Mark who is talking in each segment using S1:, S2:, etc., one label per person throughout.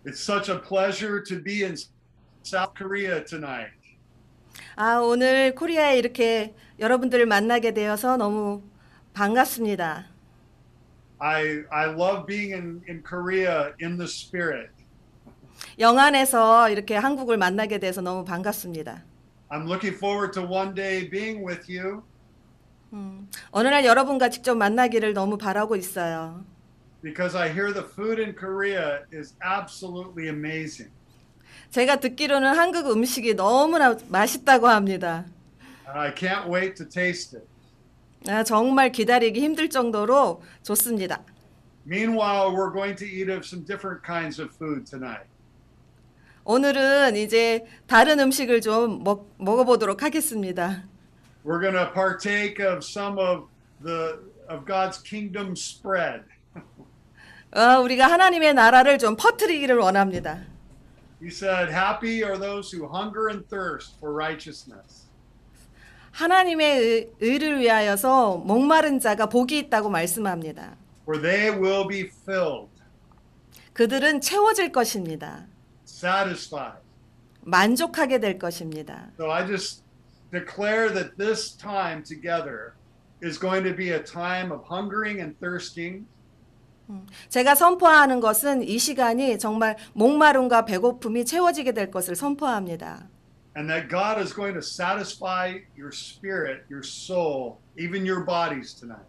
S1: It's such a pleasure to be in South Korea tonight.
S2: 오늘 코리아에 이렇게 여러분들을 만나게 되어서 너무 반갑습니다.
S1: I love being in Korea in the spirit.
S2: 영안에서 이렇게 한국을 만나게 돼서 너무 반갑습니다.
S1: I'm looking forward to one day being with you.
S2: 어느 날 여러분과 직접 만나기를 너무 바라고 있어요.
S1: Because I hear the food in Korea is absolutely amazing.
S2: 제가 듣기로는 한국 음식이 너무나 맛있다고 합니다.
S1: And I can't wait to taste it.
S2: 정말 기다리기 힘들 정도로 좋습니다.
S1: Meanwhile, we're going to eat of some different kinds of food tonight.
S2: 오늘은 이제 다른 음식을 좀 먹어보도록 하겠습니다.
S1: We're going to partake of some of God's kingdom spread.
S2: 우리가 하나님의 나라를 좀 퍼뜨리기를 원합니다.
S1: He said, "Happy are those who hunger and thirst for righteousness."
S2: 하나님의 의를 위하여서 목마른 자가 복이 있다고 말씀합니다.
S1: For they will be filled,
S2: 그들은 채워질 것입니다.
S1: satisfied.
S2: 만족하게 될 것입니다.
S1: So I just declare that this time together is going to be a time of hungering and thirsting.
S2: 제가 선포하는 것은 이 시간이 정말 목마름과 배고픔이 채워지게 될 것을 선포합니다.
S1: And that God is going to satisfy your spirit, your soul, even your bodies tonight.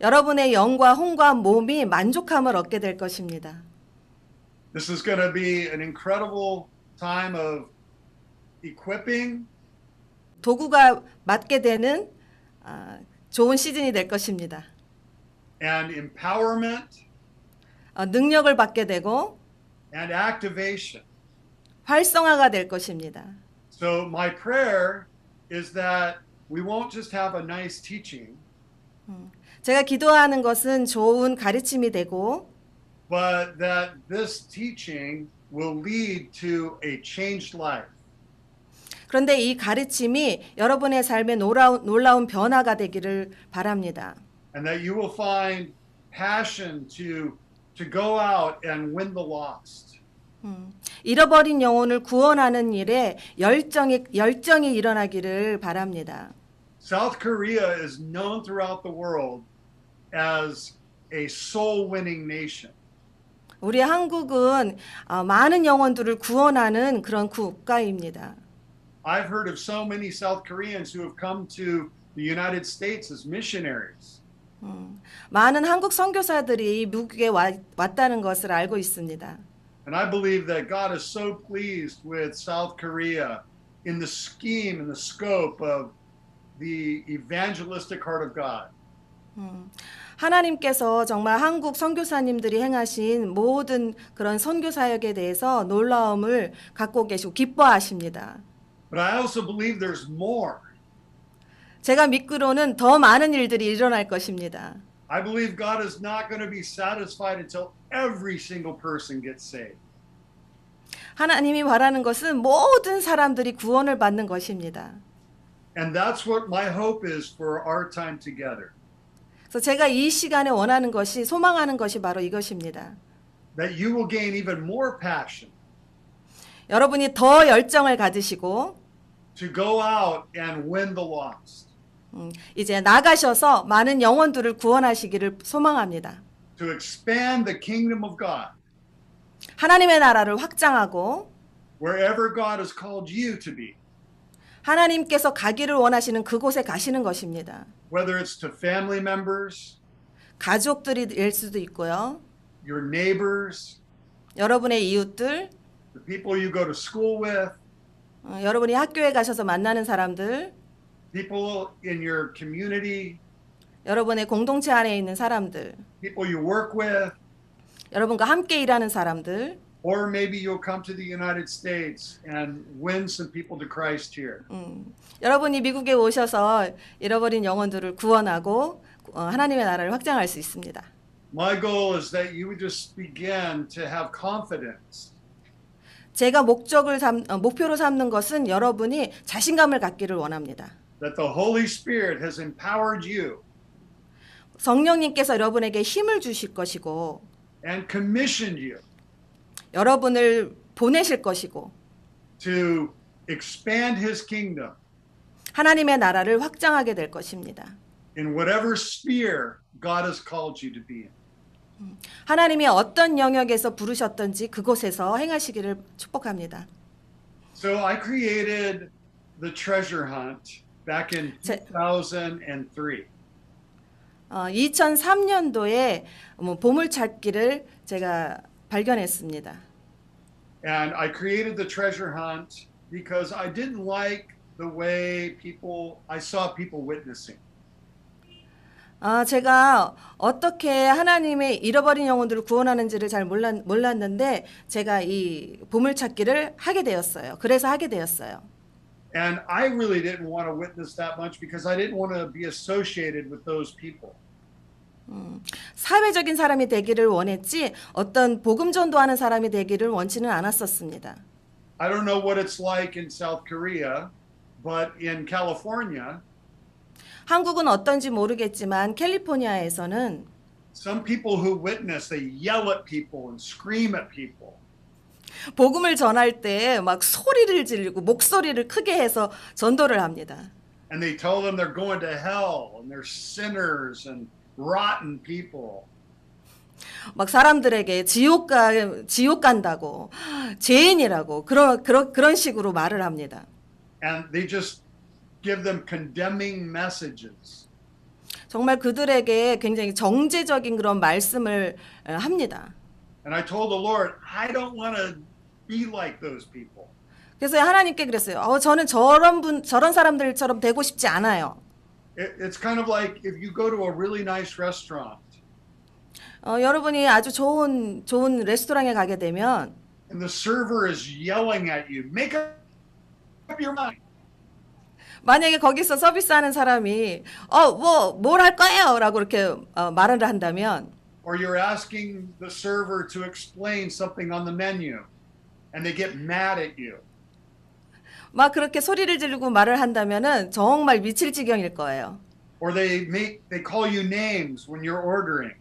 S2: 여러분의 영과 혼과 몸이 만족함을 얻게 될 것입니다.
S1: This is going to be an incredible time of equipping,
S2: 도구가 맞게 되는 좋은 시즌이 될 것입니다.
S1: and empowerment,
S2: 능력을 받게 되고
S1: and activation.
S2: 활성화가 될 것입니다.
S1: So my prayer is that we won't just have a nice teaching,
S2: 제가 기도하는 것은 좋은 가르침이 되고
S1: but that this teaching will lead to a changed life.
S2: 그런데 이 가르침이 여러분의 삶에 놀라운 변화가 되기를 바랍니다.
S1: And that you will find passion to go out and win the lost.
S2: 잃어버린 영혼을 구원하는 일에 열정이 일어나기를 바랍니다.
S1: South Korea is known throughout the world as a soul-winning nation.
S2: 우리 한국은 많은 영혼들을 구원하는 그런 국가입니다.
S1: I've heard of so many South Koreans who have come to the United States as missionaries.
S2: 많은 한국 선교사들이 미국에 왔다는 것을 알고 있습니다.
S1: And I believe that God is so pleased with South Korea in the scheme and the scope of the evangelistic heart of God.
S2: 하나님께서 정말 한국 선교사님들이 행하신 모든 그런 선교 사역에 대해서 놀라움을 갖고 계시고 기뻐하십니다.
S1: But I also believe there's more.
S2: 제가 믿기로는 더 많은 일들이 일어날 것입니다.
S1: I believe God is not going to be satisfied until every single person gets saved.
S2: 하나님이 바라는 것은 모든 사람들이 구원을 받는 것입니다.
S1: And that's what my hope is for our time together.
S2: 그래서 제가 이 시간에 원하는 것이 소망하는 것이 바로 이것입니다.
S1: That you will gain even more passion
S2: 여러분이 더 열정을 가지시고
S1: to go out and win the lost.
S2: 이제 나가셔서 많은 영혼들을 구원하시기를 소망합니다.
S1: To expand the kingdom of God.
S2: 하나님의 나라를 확장하고
S1: Wherever God has called you to be.
S2: 하나님께서 가기를 원하시는 그곳에 가시는 것입니다.
S1: Whether it's to family members,
S2: 가족들이 될 수도 있고요.
S1: your neighbors,
S2: 여러분의 이웃들,
S1: the people you go to school with,
S2: 여러분이 학교에 가셔서 만나는 사람들,
S1: people in your community,
S2: 여러분의 공동체 안에 있는 사람들,
S1: people you work with,
S2: 여러분과 함께 일하는 사람들,
S1: or maybe you'll come to the United States and win some people to Christ here.
S2: 여러분이 미국에 오셔서 잃어버린 영혼들을 구원하고 하나님의 나라를 확장할 수 있습니다.
S1: My goal is that you would just begin to have confidence.
S2: 제가 목표로 삼는 것은 여러분이 자신감을 갖기를 원합니다.
S1: That the Holy Spirit has empowered you
S2: 성령님께서 여러분에게 힘을 주실 것이고
S1: and commissioned you
S2: 여러분을 보내실 것이고
S1: to expand his kingdom
S2: 하나님의 나라를 확장하게 될 것입니다.
S1: in whatever sphere God has called you to be in.
S2: 하나님이 어떤 영역에서 부르셨던지 그곳에서 행하시기를 축복합니다.
S1: So I created the treasure hunt back in 2003.
S2: 2003년도에 보물찾기를 제가 발견했습니다.
S1: And I created the treasure hunt because I didn't like the way I saw people witnessing.
S2: 제가 어떻게 하나님의 잃어버린 영혼들을 구원하는지를 잘 몰랐는데 제가 이 보물찾기를 하게 되었어요. 그래서 하게 되었어요.
S1: And I really didn't want to witness that much because I didn't want to be associated with those people.
S2: 사회적인 사람이 되기를 원했지 어떤 복음 전도하는 사람이 되기를 원치는 않았었습니다.
S1: I don't know what it's like in South Korea, but in California,
S2: 한국은 어떤지 모르겠지만 캘리포니아에서는
S1: some people who witness, they yell at people and scream at people.
S2: 복음을 전할 때 막 소리를 지르고 목소리를 크게 해서 전도를 합니다.
S1: And they tell them they're going to hell and they're sinners and rotten people.
S2: 막 사람들에게 지옥 간다고 죄인이라고 그런 식으로 말을 합니다.
S1: And they just give them condemning messages.
S2: 정말 그들에게 굉장히 정죄적인 그런 말씀을 합니다.
S1: And I told the Lord, I don't want to be like those people.
S2: 그래서 하나님께 그랬어요. 저는 저런 사람들처럼 되고 싶지 않아요.
S1: It's kind of like if you go to a really nice restaurant.
S2: 여러분이 아주 좋은 레스토랑에 가게 되면
S1: And the server is yelling at you, make up your mind.
S2: 만약에 거기서 서비스하는 사람이 뭘 할 거예요? 라고 이렇게 말을 한다면
S1: Or you're asking the server to explain something on the menu and they get mad at you.
S2: 막 그렇게 소리를 지르고 말을 한다면은 정말 미칠 지경일 거예요.
S1: Or they call you names when you're ordering.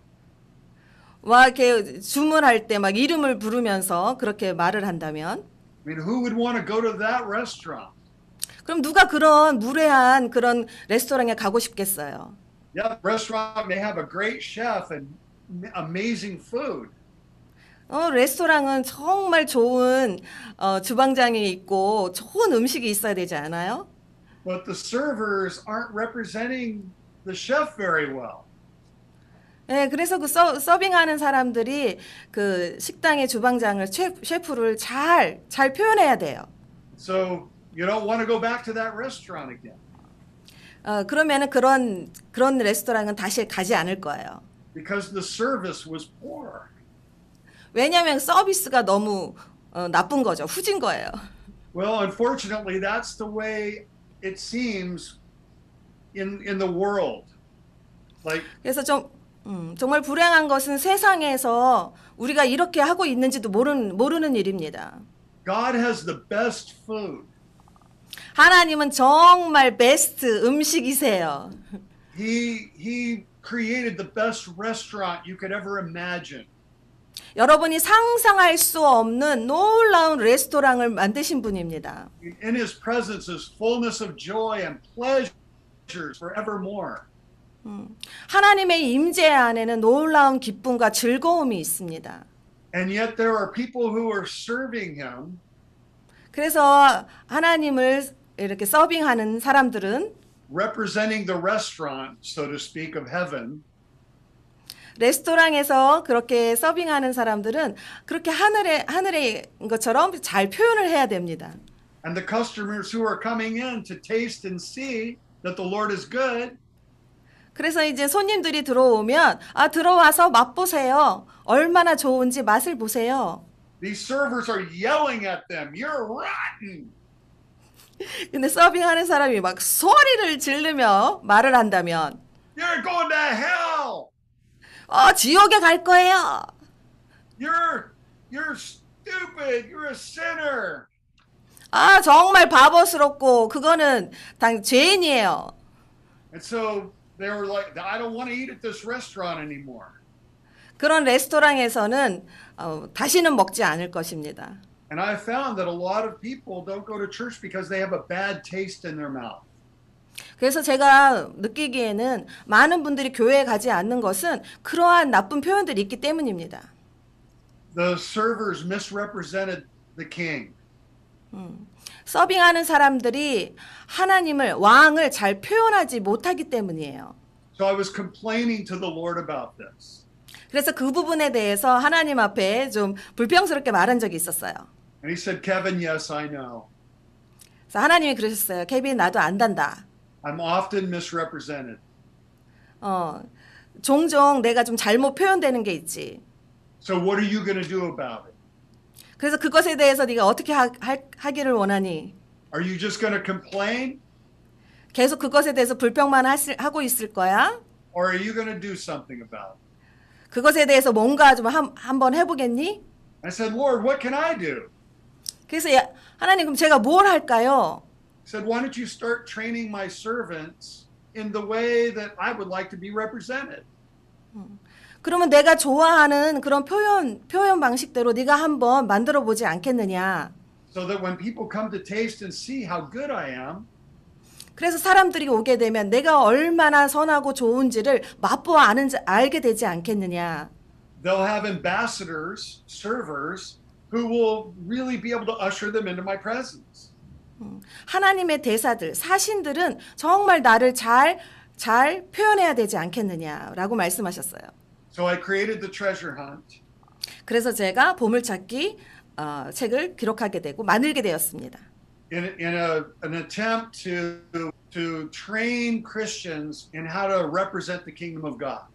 S2: 막 이렇게 주문할 때 막 이름을 부르면서 그렇게 말을 한다면
S1: I mean, who would want to go to that restaurant?
S2: 그럼 누가 그런 무례한 그런 레스토랑에 가고 싶겠어요?
S1: Yeah, the restaurant may have a great chef and amazing food.
S2: 레스토랑은 정말 좋은 주방장이 있고 좋은 음식이 있어야 되지 않아요?
S1: But the servers aren't representing the chef very well.
S2: 네, 그래서 그 서빙하는 사람들이 그 식당의 주방장을 셰프를 잘 표현해야 돼요.
S1: So you don't want to go back to that restaurant again.
S2: 그러면은 그런 레스토랑은 다시 가지 않을 거예요.
S1: Because the service was poor.
S2: 왜냐하면 서비스가 너무 나쁜 거죠. 후진 거예요.
S1: Well, unfortunately, that's the way it seems in the world. Like
S2: 그래서 정말 불행한 것은 세상에서 우리가 이렇게 하고 있는지도 모르는 일입니다.
S1: God has the best food.
S2: 하나님은 정말 베스트 음식이세요.
S1: He created the best restaurant you could ever imagine.
S2: 여러분이 상상할 수 없는 놀라운 레스토랑을 만드신 분입니다.
S1: In his presence is fullness of joy and pleasures forevermore.
S2: 하나님의 임재 안에는 놀라운 기쁨과 즐거움이 있습니다.
S1: And yet there are people who are serving him.
S2: 그래서 하나님을 이렇게 서빙하는 사람들은
S1: representing the restaurant, so to speak, of heaven.
S2: 레스토랑에서 그렇게 서빙하는 사람들은 그렇게 하늘의 것처럼 잘 표현을 해야 됩니다.
S1: And the customers who are coming in to taste and see that the Lord is good.
S2: 그래서 이제 손님들이 들어오면 들어와서 맛보세요. 얼마나 좋은지 맛을 보세요.
S1: These servers are yelling at them. You're rotten.
S2: 근데 서빙하는 사람이 막 소리를 지르며 말을 한다면
S1: You're going to hell.
S2: 지옥에 갈 거예요.
S1: You're stupid. You're a sinner.
S2: 정말 바보스럽고 그거는 죄인이에요.
S1: And so they were like, I don't want to eat at this restaurant anymore.
S2: 그런 레스토랑에서는 다시는 먹지 않을 것입니다.
S1: And I found that a lot of people don't go to church because they have a bad taste in their mouth.
S2: 그래서 제가 느끼기에는 많은 분들이 교회에 가지 않는 것은 그러한 나쁜 표현들이 있기 때문입니다.
S1: The servers misrepresented the king.
S2: 서빙하는 사람들이 하나님을 왕을 잘 표현하지 못하기 때문이에요.
S1: So I was complaining to the Lord about this.
S2: 그래서 그 부분에 대해서 하나님 앞에 좀 불평스럽게 말한 적이 있었어요.
S1: And he said, Kevin, yes, I know.
S2: 그래서 하나님이 그러셨어요. 케빈, 나도 안단다.
S1: I'm often misrepresented.
S2: 종종 내가 좀 잘못 표현되는 게 있지.
S1: So what are you going to do about it?
S2: 그래서 그것에 대해서 네가 어떻게 하기를 원하니?
S1: Are you just going to complain?
S2: 계속 그것에 대해서 불평만 하고 있을 거야?
S1: Or are you going to do something about it?
S2: 그것에 대해서 뭔가 좀 한번 해보겠니?
S1: I said, Lord, what can I do?
S2: 그래서 하나님 그럼 제가 뭘 할까요?
S1: He said, why don't you start training my servants in the way that I would like to be represented?
S2: 그러면 내가 좋아하는 그런 표현 방식대로 네가 한번 만들어 보지 않겠느냐?
S1: So that when people come to taste and see how good I am,
S2: 그래서 사람들이 오게 되면 내가 얼마나 선하고 좋은지를 맛보아 알게 되지 않겠느냐?
S1: they'll have ambassadors, servers, who will really be able to usher them into my presence.
S2: 하나님의 대사들, 사신들은 정말 나를 잘 표현해야 되지 않겠느냐라고 말씀하셨어요.
S1: So I created the treasure hunt.
S2: 그래서 제가 보물찾기 책을 기록하게 되고 만들게 되었습니다.
S1: In an attempt to train Christians in how to represent the kingdom of God.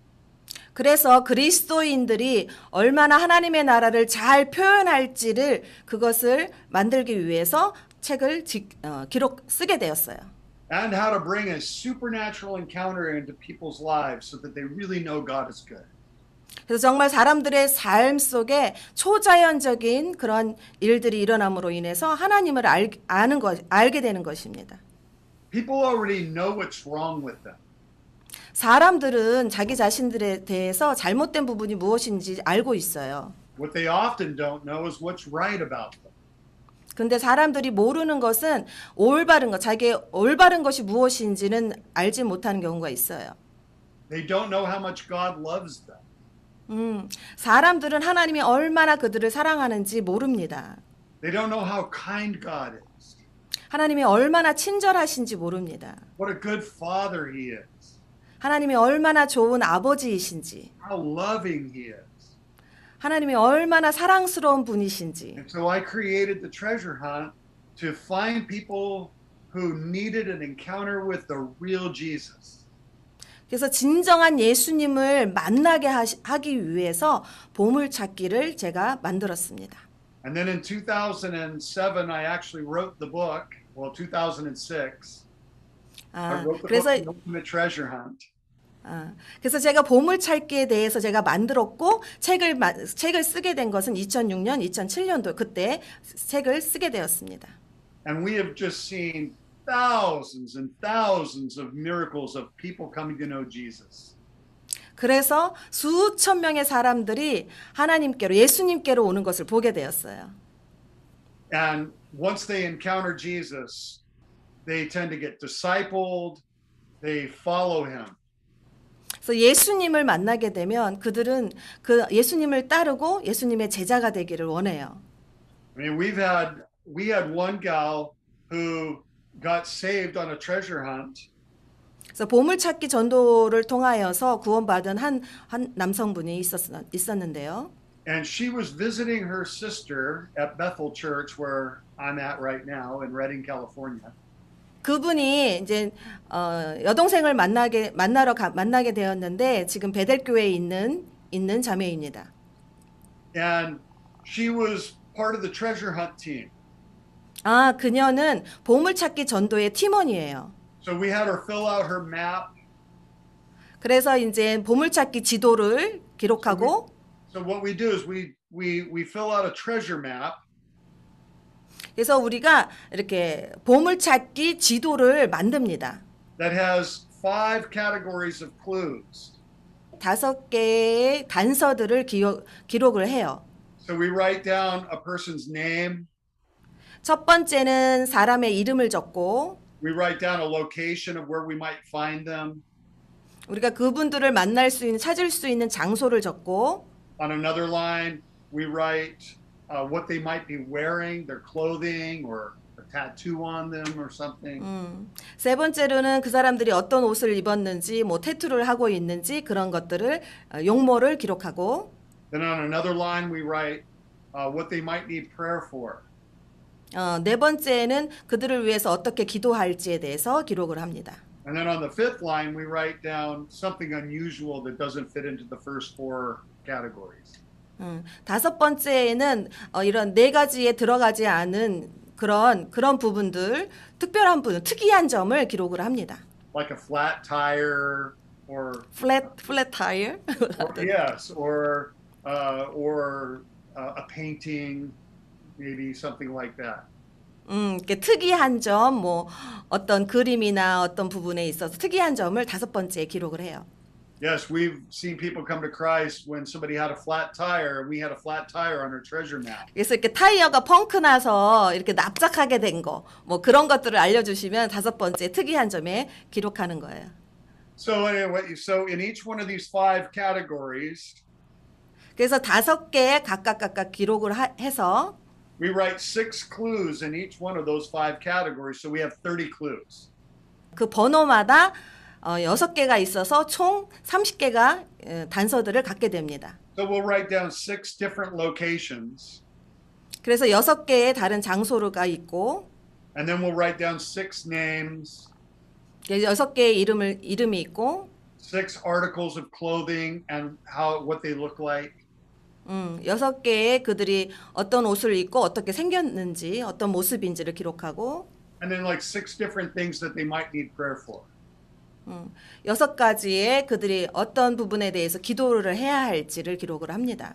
S2: 그래서 그리스도인들이 얼마나 하나님의 나라를 잘 표현할지를 그것을 만들기 위해서 책을 쓰게 되었어요.
S1: And how to bring a supernatural encounter into people's lives so that they really know God is good.
S2: 그래서 정말 사람들의 삶 속에 초자연적인 그런 일들이 일어남으로 인해서 하나님을 알게 되는 것입니다.
S1: People already know what's wrong with them.
S2: 사람들은 자기 자신들에 대해서 잘못된 부분이 무엇인지 알고 있어요.
S1: What they often don't know is what's right about them.
S2: 근데 사람들이 모르는 것은 자기의 올바른 것이 무엇인지는 알지 못하는 경우가 있어요.
S1: They don't know how much God loves them.
S2: 사람들은 하나님이 얼마나 그들을 사랑하는지 모릅니다.
S1: They don't know how kind God is.
S2: 하나님이 얼마나 친절하신지 모릅니다.
S1: What a good father he is.
S2: 하나님이 얼마나 좋은 아버지이신지.
S1: How loving he is.
S2: 하나님이 얼마나 사랑스러운 분이신지.
S1: And so I created the treasure hunt to find people who needed an encounter with the real Jesus.
S2: 그래서 진정한 예수님을 만나게 하기 위해서 보물찾기를 제가 만들었습니다.
S1: And then in 2007 I actually wrote the book. Well, 2006. I wrote the
S2: 그래서
S1: book, The Treasure Hunt.
S2: 그래서 제가 보물찾기에 대해서 제가 만들었고 책을 쓰게 된 것은 2006년, 2007년도 그때 책을 쓰게 되었습니다.
S1: And we have just seen thousands and thousands of miracles of people coming to know Jesus.
S2: 그래서 수천 명의 사람들이 하나님께로 예수님께로 오는 것을 보게 되었어요.
S1: And once they encounter Jesus, they tend to get discipled. They follow him.
S2: 그래서 예수님을 만나게 되면 그들은 그 예수님을 따르고 예수님의 제자가 되기를 원해요.
S1: I mean, we had one gal who got saved on a treasure hunt.
S2: 그래서 보물찾기 전도를 통하여서 구원받은 한 남성분이 있었는데요.
S1: And she was visiting her sister at Bethel Church, where I'm at right now in Redding, California.
S2: 그분이 이제 여동생을 만나게 되었는데 지금 베델교회에 있는 자매입니다.
S1: And she was part of the treasure hunt team.
S2: 그녀는 보물찾기 전도의 팀원이에요.
S1: So we had her fill out her map.
S2: 그래서 이제 보물찾기 지도를 기록하고
S1: So what we do is we fill out a treasure map.
S2: 그래서 우리가 이렇게 보물찾기 지도를 만듭니다.
S1: That has 5 categories of clues.
S2: 다섯 개의 단서들을 기록을 해요.
S1: So we write down a person's name.
S2: 첫 번째는 사람의 이름을 적고
S1: We write down a location of where we might find them.
S2: 우리가 그분들을 만날 수 있는 찾을 수 있는 장소를 적고
S1: On another line, we write what they might be wearing, their clothing or a tattoo on them or something.
S2: 세 번째로는 그 사람들이 어떤 옷을 입었는지 뭐 태투를 하고 있는지 그런 것들을 용모를 기록하고
S1: Then on another line, we write what they might need prayer for.
S2: 네 번째는 그들을 위해서 어떻게 기도할지에 대해서 기록을 합니다.
S1: And then on the fifth line, we write down something unusual that doesn't fit into the first four categories.
S2: 다섯 번째에는 이런 네 가지에 들어가지 않은 그런 부분들, 특별한 부분, 특이한 점을 기록을 합니다.
S1: Like a flat tire or
S2: flat tire.
S1: yes, or a painting, maybe something like that.
S2: 이렇게 특이한 점, 뭐 어떤 그림이나 어떤 부분에 있어서 특이한 점을 다섯 번째에 기록을 해요.
S1: Yes, we've seen people come to Christ when somebody had a flat tire, and we had a flat tire on our treasure map.
S2: 그래서 이렇게 타이어가 펑크 나서 이렇게 납작하게 된 거, 뭐 그런 것들을 알려주시면 다섯 번째 특이한 점에 기록하는 거예요.
S1: So anyway, so in each one of these five categories,
S2: 그래서 다섯 개에 각각 기록을 해서
S1: we write 6 clues in each one of those five categories, so we have 30 clues.
S2: 그 번호마다 6개가 있어서 총 30개가 단서들을 갖게 됩니다.
S1: So we'll write down 6 different locations,
S2: 그래서 6개의 다른 장소가 있고
S1: and then we'll write down 6 names,
S2: 6개의 이름이 있고
S1: 6 articles of clothing and what they look like.
S2: 6개의 그들이 어떤 옷을 입고 어떻게 생겼는지 어떤 모습인지를 기록하고
S1: And then like 6 different things that they might need prayer for.
S2: 6가지의 그들이 어떤 부분에 대해서 기도를 해야 할지를 기록을 합니다.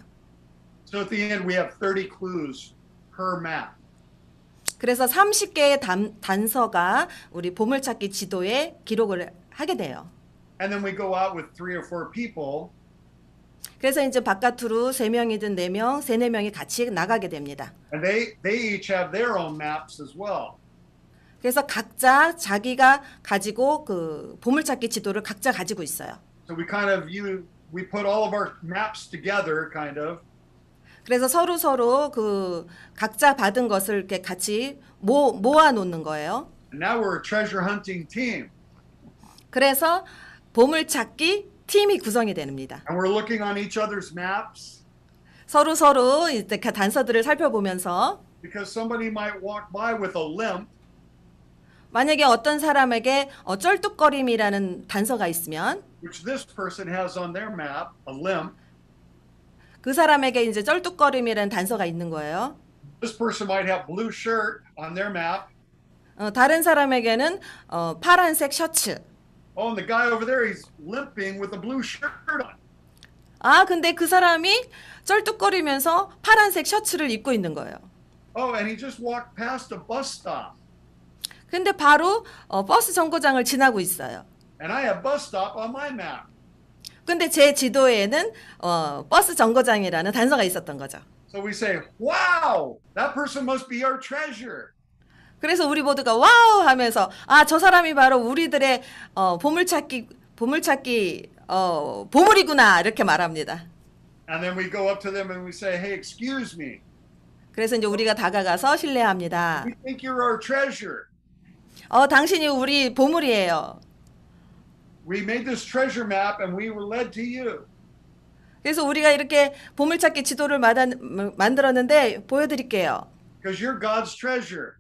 S1: So at the end we have 30 clues per map.
S2: 그래서 30개의 단서가 우리 보물찾기 지도에 기록을 하게 돼요.
S1: And then we go out with 3 or 4 people.
S2: 그래서 이제 바깥으로 3명이든 4명, 4명이 같이 나가게 됩니다.
S1: And they each have their own maps as well.
S2: 그래서 각자 자기가 가지고 그 보물찾기 지도를 각자 가지고 있어요.
S1: So we put all of our maps together kind of.
S2: 그래서 서로 그 각자 받은 것을 이렇게 같이 모아 놓는 거예요.
S1: And now we're a treasure hunting team.
S2: 그래서 보물찾기 팀이 구성이 됩니다.
S1: And we're looking on each other's maps.
S2: 서로 이렇게 단서들을 살펴보면서
S1: Because somebody might walk by with a limp.
S2: 만약에 어떤 사람에게 쩔뚝거림이라는 단서가 있으면
S1: Which this person has on their map, a limp.
S2: 그 사람에게 이제 쩔뚝거림이라는 단서가 있는 거예요.
S1: This person might have blue shirt on their map.
S2: 다른 사람에게는 파란색 셔츠.
S1: Oh, and the guy over there, he's limping with a blue shirt on.
S2: 근데 그 사람이 쩔뚝거리면서 파란색 셔츠를 입고 있는 거예요.
S1: Oh, and he just walked past a bus stop.
S2: 근데 바로 버스 정거장을 지나고 있어요.
S1: And I have bus stop on my map.
S2: 근데 제 지도에는 버스 정거장이라는 단서가 있었던 거죠.
S1: So we say, wow, that person must be our treasure.
S2: 그래서 우리 모두가 와우 하면서 저 사람이 바로 우리들의 보물찾기 보물이구나 이렇게 말합니다.
S1: And then we go up to them and we say, hey, excuse me.
S2: 그래서 이제 우리가 다가가서 실례합니다.
S1: We think you're our treasure.
S2: 당신이 우리 보물이에요.
S1: We made this treasure map and we were led to you.
S2: 그래서 우리가 이렇게 보물찾기 지도를 만들었는데 보여드릴게요.
S1: Because you're God's treasure.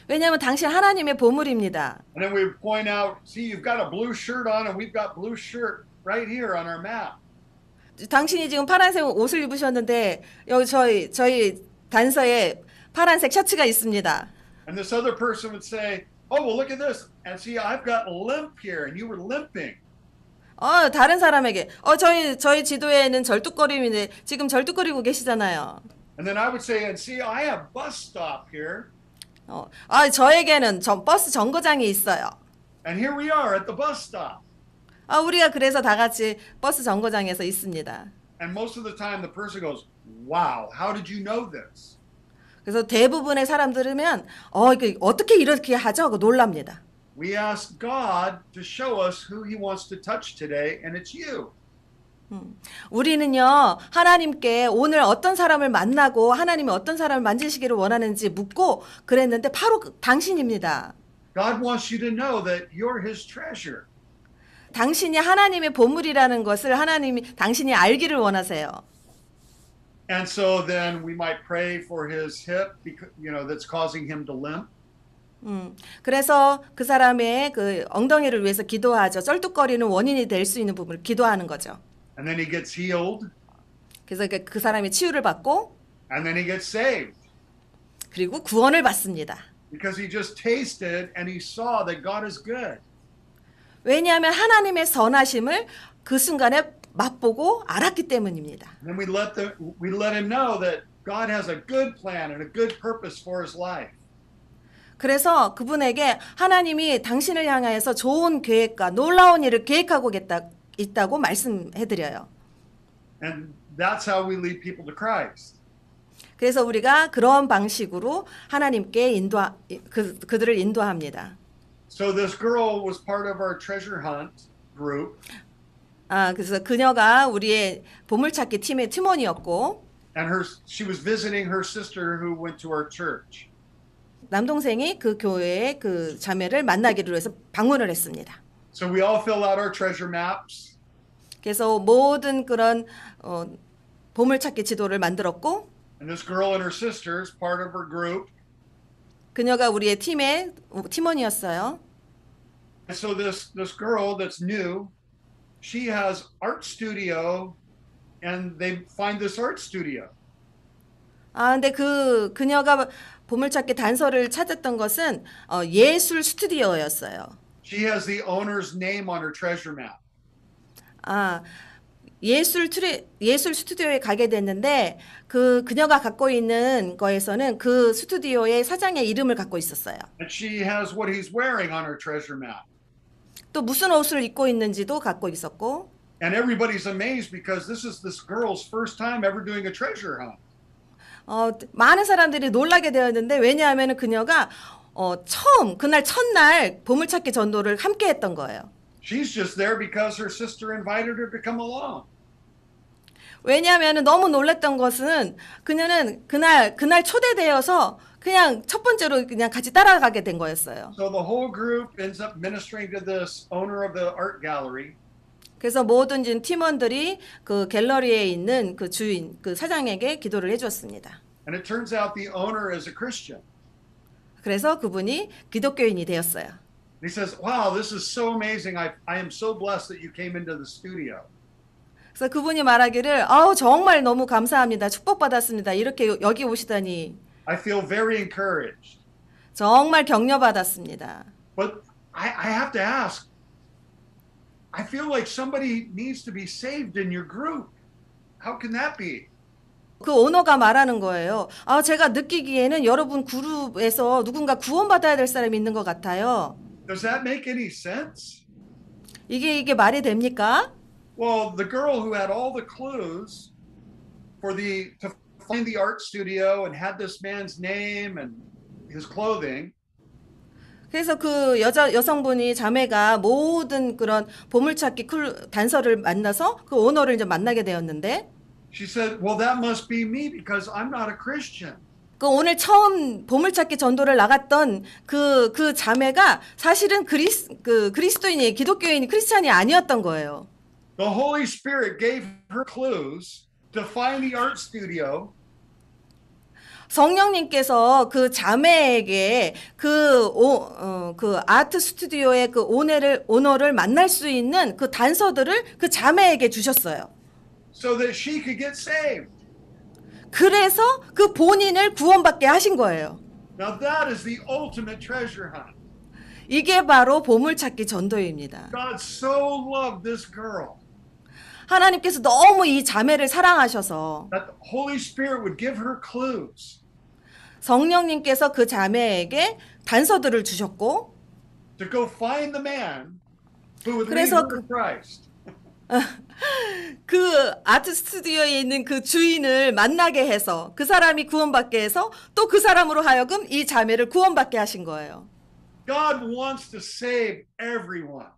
S2: 왜냐하면 당신 하나님의 보물입니다.
S1: And then we point out, see, you've got a blue shirt on and we've got blue shirt right here on our map.
S2: 당신이 지금 파란색 옷을 입으셨는데 여기 저희 단서에 파란색 셔츠가 있습니다.
S1: And this other person would say, oh, well, look at this. And see, I've got a limp here and you were limping.
S2: 다른 사람에게 저희 지도에는 절뚝거림인데 지금 절뚝거리고 계시잖아요.
S1: And then I would say, and see, I have bus stop here.
S2: 저에게는 버스 정거장이 있어요.
S1: And here we are at the bus stop.
S2: 우리가 그래서 다 같이 버스 정거장에서 있습니다.
S1: And most of the time the person goes, wow, how did you know this?
S2: 그래서 대부분의 사람 들으면 이게 어떻게 이렇게 하죠? 하고 놀랍니다.
S1: We ask God to show us who he wants to touch today, and it's you.
S2: 우리는요, 하나님께 오늘 어떤 사람을 만나고 하나님이 어떤 사람을 만지시기를 원하는지 묻고 그랬는데 바로 당신입니다.
S1: God wants you to know that you're his treasure.
S2: 당신이 하나님의 보물이라는 것을 당신이 알기를 원하세요.
S1: And so then we might pray for his hip, because, that's causing him to limp.
S2: 그래서 그 사람의 그 엉덩이를 위해서 기도하죠. 쩔뚝거리는 원인이 될 수 있는 부분을 기도하는 거죠.
S1: And then he gets healed.
S2: 그래서 그 사람이 치유를 받고
S1: And then he gets saved.
S2: 그리고 구원을 받습니다.
S1: Because he just tasted and he saw that God is good.
S2: 왜냐하면 하나님의 선하심을 그 순간에 맛보고 알았기 때문입니다.
S1: And then we let him know that God has a good plan and a good purpose for his life.
S2: 그래서 그분에게 하나님이 당신을 향하여서 좋은 계획과 놀라운 일을 계획하고 있다고 말씀해드려요.
S1: And that's how we lead people to Christ.
S2: 그래서 우리가 그런 방식으로 하나님께 그들을 인도합니다.
S1: So this girl was part of our treasure hunt group.
S2: 그래서 그녀가 우리의 보물찾기 팀의 팀원이었고,
S1: And she was visiting her sister who went to our church.
S2: 남동생이 그 교회의 그 자매를 만나기로 해서 방문을 했습니다.
S1: So we all fill out our treasure maps.
S2: 그래서 모든 그런 보물찾기 지도를 만들었고,
S1: And this girl and her sister is part of her group.
S2: 그녀가 우리의 팀의 팀원이었어요.
S1: And so this girl that's new, she has art studio, and they find this art studio.
S2: 근데 그녀가 보물찾기 단서를 찾았던 것은 예술 스튜디오였어요.
S1: She has the owner's name on her treasure map.
S2: 예술 스튜디오에 가게 됐는데 그녀가 갖고 있는 거에서는 그 스튜디오의 사장의 이름을 갖고 있었어요.
S1: And she has what he's wearing on her treasure map.
S2: 또 무슨 옷을 입고 있는지도 갖고 있었고.
S1: And everybody's amazed because this is this girl's first time ever doing a treasure hunt.
S2: 많은 사람들이 놀라게 되었는데 왜냐하면 그녀가 그날 첫날 보물찾기 전도를 함께 했던 거예요.
S1: She's just there because her sister invited her to come along.
S2: 왜냐하면 너무 놀랐던 것은 그녀는 그날 초대되어서 그냥 첫 번째로 그냥 같이 따라가게 된 거였어요.
S1: So the whole group ends up ministering to this owner of the art gallery.
S2: 그래서 모든 팀원들이 그 갤러리에 있는 그 주인, 그 사장에게 기도를 해주었습니다.
S1: And it turns out the owner is a Christian.
S2: 그래서 그분이 기독교인이 되었어요.
S1: He says, "Wow, this is so amazing. I am so blessed that you came into the studio."
S2: 그래서 그분이 말하기를 정말 너무 감사합니다. 축복받았습니다. 이렇게 여기 오시다니.
S1: I feel very encouraged.
S2: 정말 격려받았습니다.
S1: But I have to ask. I feel like somebody needs to be saved in your group. How can that be?
S2: 그 오너가 말하는 거예요. 제가 느끼기에는 여러분 그룹에서 누군가 구원받아야 될 사람이 있는 것 같아요.
S1: Does that make any sense?
S2: 이게 말이 됩니까?
S1: Well, the girl who had all the clues to find the art studio and had this man's name and his clothing.
S2: 그래서 그 여성분이 자매가 모든 그런 보물찾기 단서를 만나서 그 오너를 이제 만나게 되었는데
S1: She said, "Well, that must be me because I'm not a Christian."
S2: 그 오늘 처음 보물찾기 전도를 나갔던 그 자매가 사실은 그리스도인이 기독교인이 크리스찬이 아니었던 거예요.
S1: The Holy Spirit gave her clues to find the art studio.
S2: 성령님께서 그 자매에게 그 아트 스튜디오의 그 오너를 만날 수 있는 그 단서들을 그 자매에게 주셨어요.
S1: So that she could get saved.
S2: 그래서 그 본인을 구원받게 하신 거예요.
S1: Now that is the ultimate treasure hunt.
S2: 이게 바로 보물찾기 전도입니다.
S1: God so loved this girl.
S2: 하나님께서 너무 이 자매를 사랑하셔서
S1: That the Holy Spirit would give her clues.
S2: 성령님께서 그 자매에게 단서들을 주셨고
S1: To go find the man. who would lead
S2: 그래서
S1: her to Christ.
S2: 그 아트 스튜디오에 있는 그 주인을 만나게 해서 그 사람이 구원받게 해서 또 그 사람으로 하여금 이 자매를 구원받게 하신 거예요.
S1: God wants to save everyone.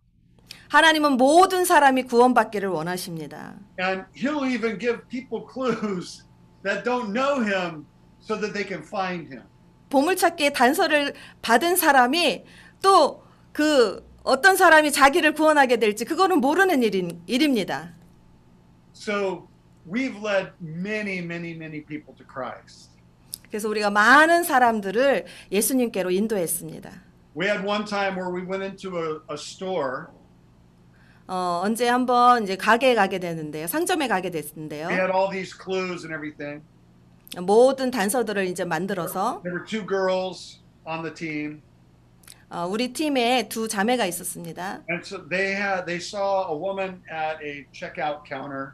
S2: 하나님은 모든 사람이 구원받기를 원하십니다.
S1: And he'll even give people clues that don't know him so that they can find him.
S2: 보물찾기의 단서를 받은 사람이 또 그 어떤 사람이 자기를 구원하게 될지 그거는 모르는 일입니다.
S1: So we've led many people to Christ.
S2: 그래서 우리가 많은 사람들을 예수님께로 인도했습니다.
S1: We had one time where we went into a store.
S2: 언제 한번 이제 가게에 가게 되는데요. 상점에 가게 됐는데요.
S1: We had all these clues and everything.
S2: 모든 단서들을 이제 만들어서
S1: There were two girls on the team.
S2: 우리 팀에 두 자매가 있었습니다.
S1: And so they saw a woman at a checkout counter.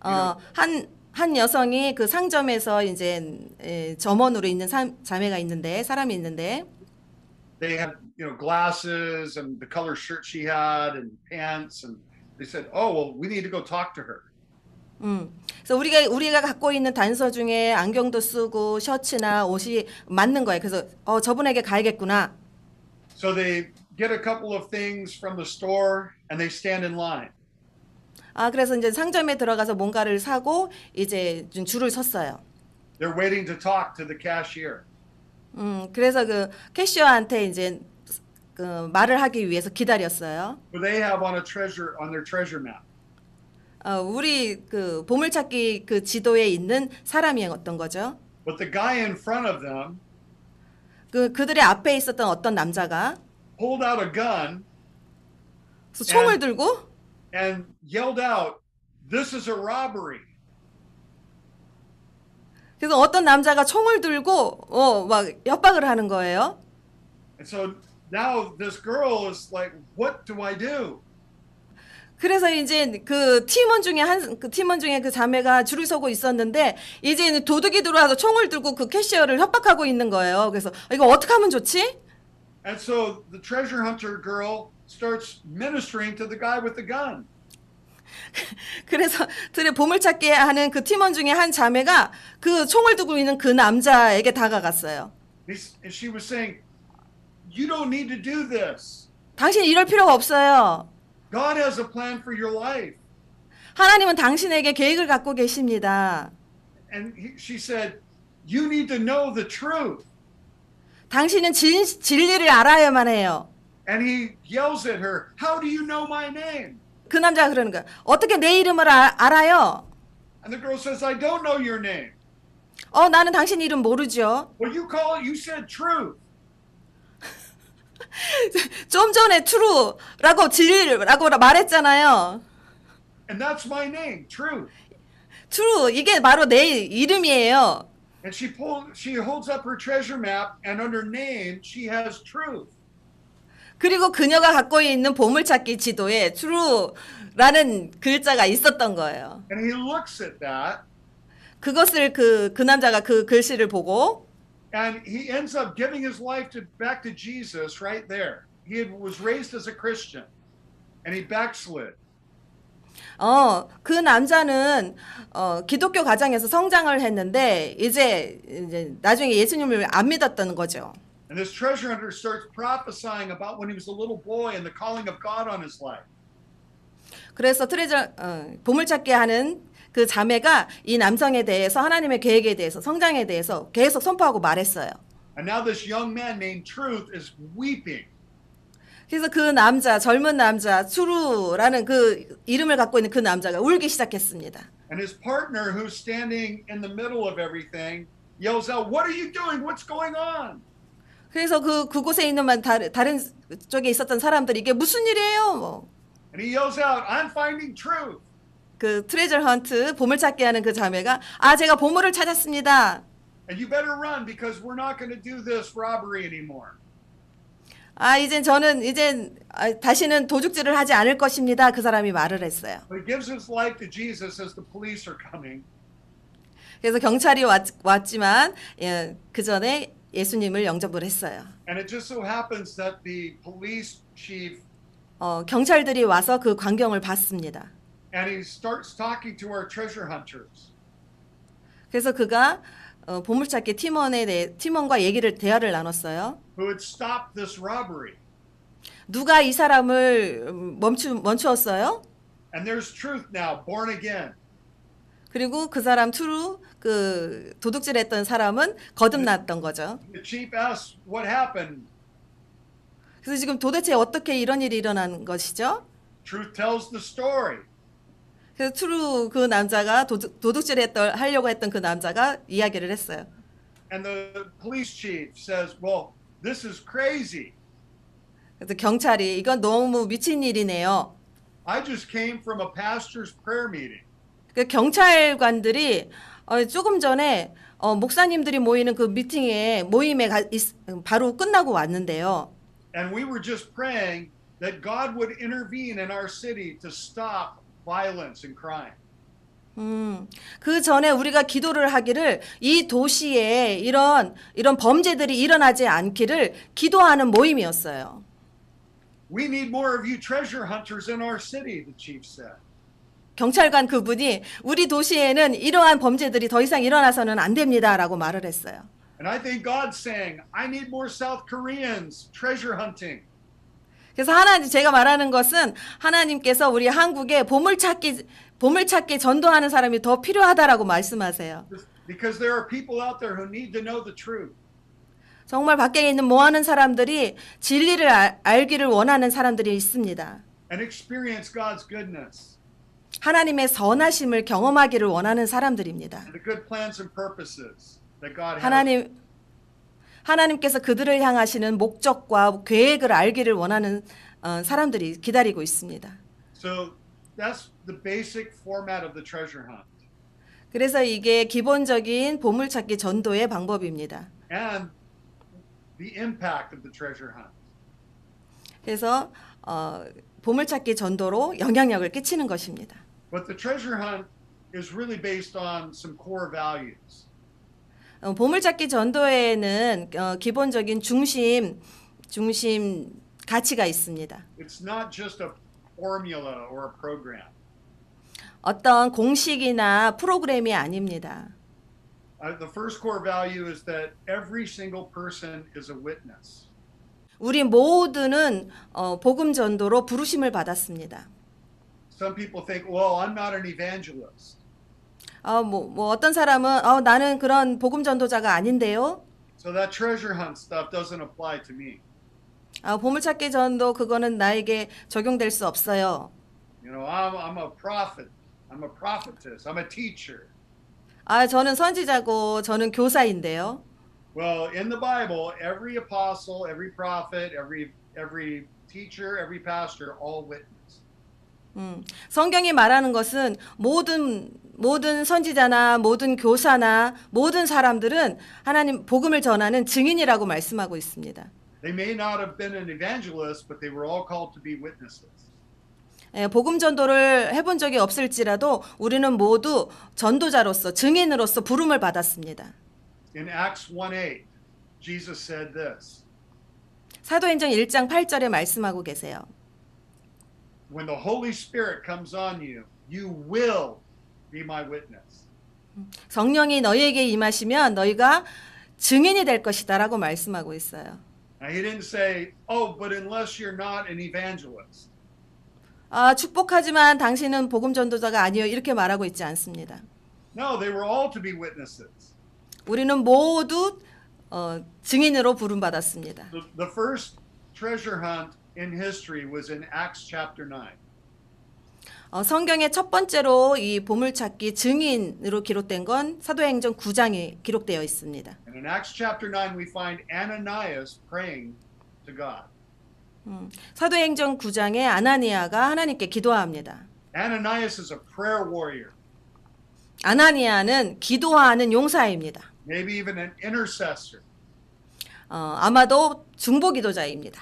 S2: 한 여성이 그 상점에서 이제 점원으로 있는 자매가 있는데 사람이 있는데
S1: They had, glasses and the color shirt she had and pants, and they said, "Oh, well, we need to go talk to her."
S2: 그래서 우리가 갖고 있는 단서 중에 안경도 쓰고 셔츠나 옷이 맞는 거예요. 그래서 저분에게 가야겠구나.
S1: So they get a couple of things from the store and they stand in line.
S2: 그래서 이제 상점에 들어가서 뭔가를 사고 이제 좀 줄을 섰어요.
S1: They're waiting to talk to the cashier.
S2: 그래서 그 캐시어한테 이제 그 말을 하기 위해서 기다렸어요.
S1: But they have on their treasure map.
S2: 우리 그 보물찾기 그 지도에 있는 사람이었던 거죠.
S1: But the guy in front of them
S2: 그들의 앞에 있었던 어떤 남자가
S1: pulled out a gun
S2: 그래서 총을 들고
S1: and yelled out, "This is a robbery."
S2: 그래서 어떤 남자가 총을 들고 막 협박을 하는 거예요.
S1: And so now this girl is like, "What do I do?"
S2: 그래서 이제 그 팀원 중에 그 자매가 줄을 서고 있었는데 이제 도둑이 들어와서 총을 들고 그 캐시어를 협박하고 있는 거예요. 그래서 이거 어떻게 하면 좋지?
S1: And so the treasure hunter girl starts ministering to the guy with the gun.
S2: 그래서 보물찾기 하는 그 팀원 중에 한 자매가 그 총을 들고 있는 그 남자에게 다가갔어요.
S1: And she was saying, "You don't need to do this.
S2: 당신 이럴 필요가 없어요.
S1: God has a plan for your life."
S2: 하나님은 당신에게 계획을 갖고 계십니다.
S1: And she said, "You need to know the truth."
S2: 당신은 진리를 알아야만 해요.
S1: And he yells at her, "How do you know my name?"
S2: 그 남자가 그러는 거야. 어떻게 내 이름을 알아요?
S1: And the girl says, "I don't know your name."
S2: 나는 당신 이름 모르죠.
S1: "Well, you said truth."
S2: 좀 전에 true라고 진리라고 말했잖아요.
S1: "And that's my name, truth."
S2: true 이게 바로 내 이름이에요.
S1: And she holds up her treasure map, and under name she has truth.
S2: 그리고 그녀가 갖고 있는 보물찾기 지도에 true라는 글자가 있었던 거예요.
S1: And he looks at that.
S2: 그것을 그 남자가 그 글씨를 보고
S1: And he ends up giving his life back to Jesus right there. He was raised as a Christian, and he backslid.
S2: 그 남자는 기독교 가정에서 성장을 했는데 이제 나중에 예수님을 안 믿었던 거죠.
S1: And this treasure hunter starts prophesying about when he was a little boy and the calling of God on his life.
S2: 그래서 보물찾기 하는 그 자매가 이 남성에 대해서 하나님의 계획에 대해서 성장에 대해서 계속 선포하고 말했어요.
S1: And now this young man named Truth is weeping.
S2: 그래서 그 남자, 젊은 남자, true라는 그 이름을 갖고 있는 그 남자가 울기 시작했습니다.
S1: And his partner, who's standing in the middle of everything, yells out, "What are you doing? What's going on?"
S2: 그래서 그곳에 있는 다른 쪽에 있었던 사람들이 이게 무슨 일이에요?
S1: And he yells out, "I'm finding truth."
S2: 그 트레저 헌트 보물찾기 하는 그 자매가 제가 보물을 찾았습니다.
S1: And you better run because we're not going to do this robbery anymore.
S2: 이제 다시는 도둑질을 하지 않을 것입니다. 그 사람이 말을 했어요.
S1: But he gives his life to Jesus as the police are coming.
S2: 그래서 경찰이 왔지만 그 전에 예수님을 영접을 했어요.
S1: And it just so happens that the police chief
S2: 경찰들이 와서 그 광경을 봤습니다.
S1: And he starts talking to our treasure hunters.
S2: 그래서 그가 보물찾기 팀원과 대화를 나눴어요.
S1: Who had stopped this robbery.
S2: 누가 이 사람을 멈추었어요?
S1: And there's truth now, born again.
S2: 그리고 그 사람 그 도둑질했던 사람은 거듭났던 거죠.
S1: The chief asks, what happened?
S2: 그래서 지금 도대체 어떻게 이런 일이 일어난 것이죠?
S1: Truth tells the story.
S2: 그래서 그 남자가 하려고 했던 그 남자가 이야기를 했어요.
S1: And the police chief says, well, this is crazy.
S2: 그래서 경찰이 이건 너무 미친 일이네요.
S1: I just came from a pastor's prayer meeting.
S2: 그 경찰관들이 조금 전에 목사님들이 모이는 그 모임에 바로 끝나고 왔는데요.
S1: And we were just praying that God would intervene in our city to stop violence and crime.
S2: 그 전에 우리가 기도를 하기를 이 도시에 이런 범죄들이 일어나지 않기를 기도하는 모임이었어요.
S1: We need more of you treasure hunters in our city, the chief said.
S2: 경찰관 그분이 우리 도시에는 이러한 범죄들이 더 이상 일어나서는 안 됩니다라고 말을 했어요.
S1: And I think God's saying, I need more South Koreans treasure hunting.
S2: 그래서 제가 말하는 것은 하나님께서 우리 한국에 보물찾기 전도하는 사람이 더 필요하다라고 말씀하세요.
S1: Because there are people out there who need to know the truth.
S2: 정말 밖에 있는 많은 사람들이 진리를 알기를 원하는 사람들이 있습니다.
S1: And experience God's goodness.
S2: 하나님의 선하심을 경험하기를 원하는 사람들입니다.
S1: And the good plans and purposes that God has.
S2: 하나님께서 그들을 향하시는 목적과 계획을 알기를 원하는 사람들이 기다리고 있습니다.
S1: So that's the basic format of the treasure hunt.
S2: 그래서 이게 기본적인 보물찾기 전도의 방법입니다.
S1: And the impact of the treasure hunt.
S2: 그래서 보물찾기 전도로 영향력을 끼치는 것입니다.
S1: But the treasure hunt is really based on some core values.
S2: 보물찾기 전도에는 기본적인 중심 가치가 있습니다.
S1: It's not just a formula or a program.
S2: 어떤 공식이나 프로그램이 아닙니다.
S1: The first core value is that every single person is a witness.
S2: 우리 모두는 복음 전도로 부르심을 받았습니다.
S1: Some people think, well, I'm not an evangelist.
S2: 어떤 사람은 나는 그런 복음 전도자가 아닌데요.
S1: So that treasure hunt stuff doesn't apply to me.
S2: 보물찾기 전도 그거는 나에게 적용될 수 없어요.
S1: You know, I'm a prophet. I'm a prophetess. I'm a teacher.
S2: 저는 선지자고 저는 교사인데요.
S1: Well, in the Bible, every apostle, every prophet, every teacher, every pastor, all witness.
S2: 성경이 말하는 것은 모든 선지자나 모든 교사나 모든 사람들은 하나님 복음을 전하는 증인이라고 말씀하고 있습니다.
S1: They may not have been an evangelist, but they were all called to be witnesses.
S2: 복음 전도를 해본 적이 없을지라도 우리는 모두 전도자로서 증인으로서 부름을 받았습니다.
S1: In Acts 1:8, Jesus said this.
S2: 사도행전 1장 8절에 말씀하고 계세요.
S1: When the Holy Spirit comes on you, you will be my witness.
S2: 성령이 너희에게 임하시면 너희가 증인이 될 것이다라고 말씀하고 있어요.
S1: Now he didn't say, "Oh, but unless you're not an evangelist."
S2: 축복하지만 당신은 복음 전도자가 아니요 이렇게 말하고 있지 않습니다.
S1: No, they were all to be witnesses.
S2: 우리는 모두 증인으로 부름 받았습니다.
S1: The first treasure hunt in history was in Acts chapter 9.
S2: 성경의 첫 번째로 이 보물찾기 증인으로 기록된 건 사도행전 9장에 기록되어 있습니다.
S1: And in Acts chapter 9 we find Ananias praying to God.
S2: 사도행전 9장에 아나니아가 하나님께 기도합니다.
S1: Ananias is a prayer warrior.
S2: 아나니아는 기도하는 용사입니다.
S1: Maybe even an intercessor.
S2: 아마도 중보기도자입니다.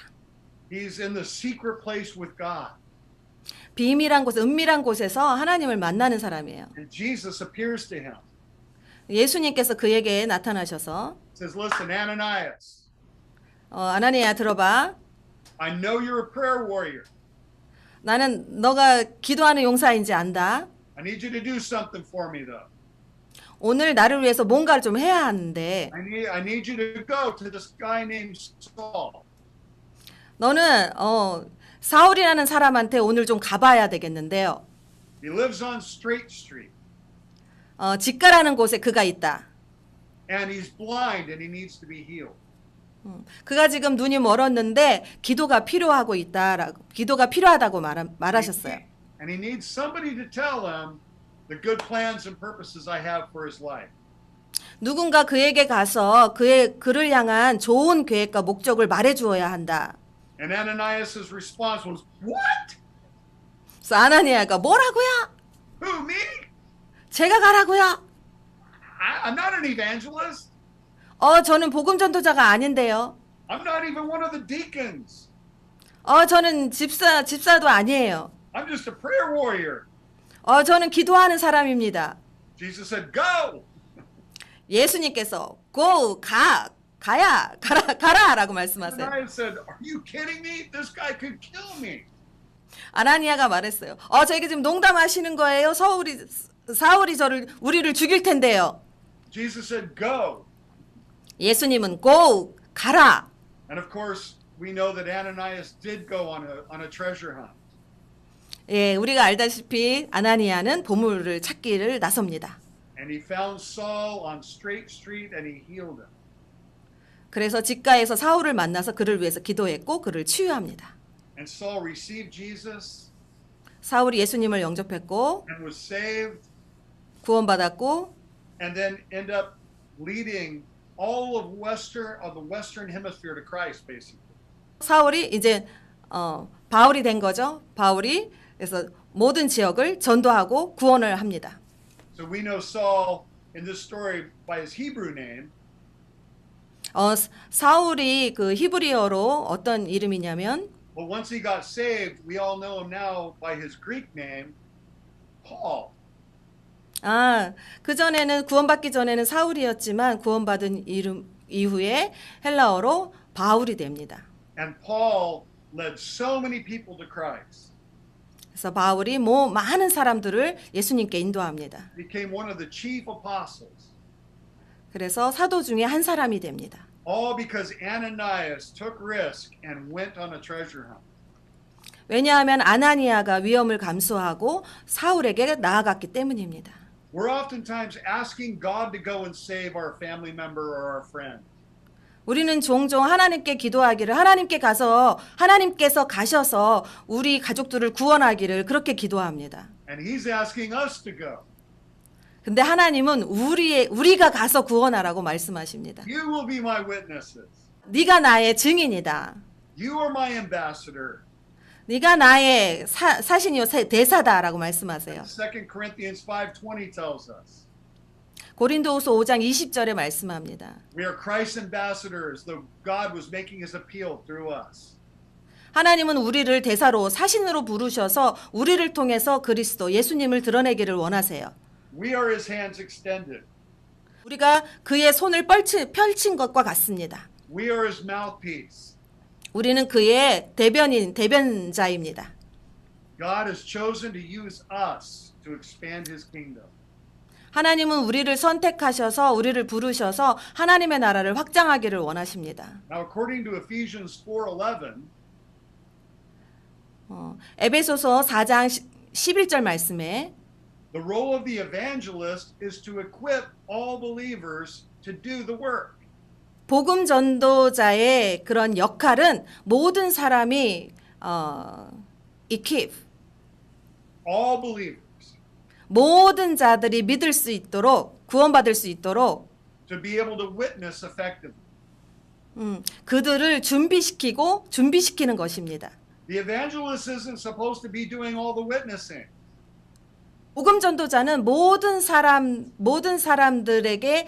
S1: He's in the secret place with God.
S2: 비밀한 곳, 은밀한 곳에서 하나님을 만나는 사람이에요.
S1: And Jesus appears to him.
S2: 예수님께서 그에게 나타나셔서
S1: Says, "Listen, Ananias.
S2: 아나니아 들어봐.
S1: I know you're a prayer warrior.
S2: 나는 너가 기도하는 용사인지 안다.
S1: I need you to do something for me, though.
S2: 오늘 나를 위해서 뭔가를 좀 해야 하는데
S1: I need you to go to this guy named Saul.
S2: 너는 사울이라는 사람한테 오늘 좀 가봐야 되겠는데요.
S1: He lives on Straight Street,
S2: 직가라는 곳에 그가 있다.
S1: and he's blind, and he needs to be healed.
S2: 그가 지금 눈이 멀었는데 기도가 필요하고 있다라고 기도가 필요하다고 말하셨어요.
S1: And he needs somebody to tell him the good plans and purposes I have for his life.
S2: 누군가 그에게 가서 그를 향한 좋은 계획과 목적을 말해 주어야 한다.
S1: And Ananias' response was, "What?
S2: 그래서 아나니아가 뭐라고요?
S1: Who, me?
S2: 제가 가라고요?
S1: I'm not an evangelist.
S2: 저는 복음 전도자가 아닌데요.
S1: I'm not even one of the deacons.
S2: 저는 집사도 아니에요.
S1: I'm just a prayer warrior."
S2: 저는 기도하는 사람입니다.
S1: Jesus said, "Go."
S2: 예수님께서 가라라고 말씀하세요.
S1: Ananias said, "Are you kidding me? This guy could kill me."
S2: 아나니아가 말했어요. 저에게 지금 농담하시는 거예요? 사울이 우리를 죽일 텐데요.
S1: Jesus said, "Go."
S2: 예수님은 가라.
S1: And of course, we know that Ananias did go on a treasure hunt.
S2: 예, 우리가 알다시피 아나니아는 보물을 찾기를 나섭니다.
S1: And he found Saul on Straight Street and he healed him.
S2: 그래서 직가에서 사울을 만나서 그를 위해서 기도했고 그를 치유합니다.
S1: And Saul received Jesus
S2: 사울이 예수님을 영접했고
S1: and was saved
S2: 구원받았고
S1: and then end up leading all of the Western Hemisphere to Christ, basically.
S2: 사울이 이제 바울이 된 거죠. 바울이 그래서 모든 지역을 전도하고 구원을 합니다.
S1: So we know Saul in this story by his Hebrew name.
S2: 사울이 그 히브리어로 어떤 이름이냐면
S1: But once he got saved, we all know him now by his Greek name, Paul.
S2: 그전에는 구원받기 전에는 사울이었지만 구원받은 이후에 헬라어로 바울이 됩니다.
S1: And Paul led so many people to Christ.
S2: 그래서 바울이 많은 사람들을 예수님께 인도합니다.
S1: Became one of the chief apostles.
S2: 그래서 사도 중에 한 사람이 됩니다.
S1: All because Ananias took risk and went on a treasure hunt.
S2: 왜냐하면 아나니아가 위험을 감수하고 사울에게 나아갔기 때문입니다.
S1: We're oftentimes asking God to go and save our family member or our friend.
S2: 우리는 종종 하나님께 기도하기를 하나님께서 가셔서 우리 가족들을 구원하기를 그렇게 기도합니다.
S1: And he's asking us to go.
S2: 근데 하나님은 우리가 가서 구원하라고 말씀하십니다.
S1: You will be my witnesses.
S2: 네가 나의 증인이다.
S1: You are my ambassador.
S2: 네가 나의 사신이요 대사다라고 말씀하세요.
S1: 2 Corinthians 5:20 tells us.
S2: 고린도후서 5장 20절에 말씀합니다.
S1: We are Christ's ambassadors, though God was making his appeal through us.
S2: 하나님은 우리를 대사로 사신으로 부르셔서 우리를 통해서 그리스도 예수님을 드러내기를 원하세요.
S1: We are his hands extended.
S2: 우리가 그의 손을 펼친 것과 같습니다.
S1: We are his mouthpiece.
S2: 우리는 그의 대변자입니다.
S1: God has chosen to use us to expand his kingdom.
S2: 하나님은 우리를 선택하셔서 우리를 부르셔서 하나님의 나라를 확장하기를 원하십니다.
S1: Now, according to Ephesians 4:11,
S2: 에베소서 4장 11절 말씀에
S1: the role of the evangelist is to equip all believers to do the work.
S2: 복음 전도자의 그런 역할은 모든 사람이 equip
S1: All believers
S2: 모든 자들이 믿을 수 있도록 구원받을 수 있도록
S1: to be able to witness effectively.
S2: 그들을 준비시키는 것입니다.
S1: The evangelist isn't supposed to be doing all the witnessing.
S2: 복음 전도자는 모든 사람들이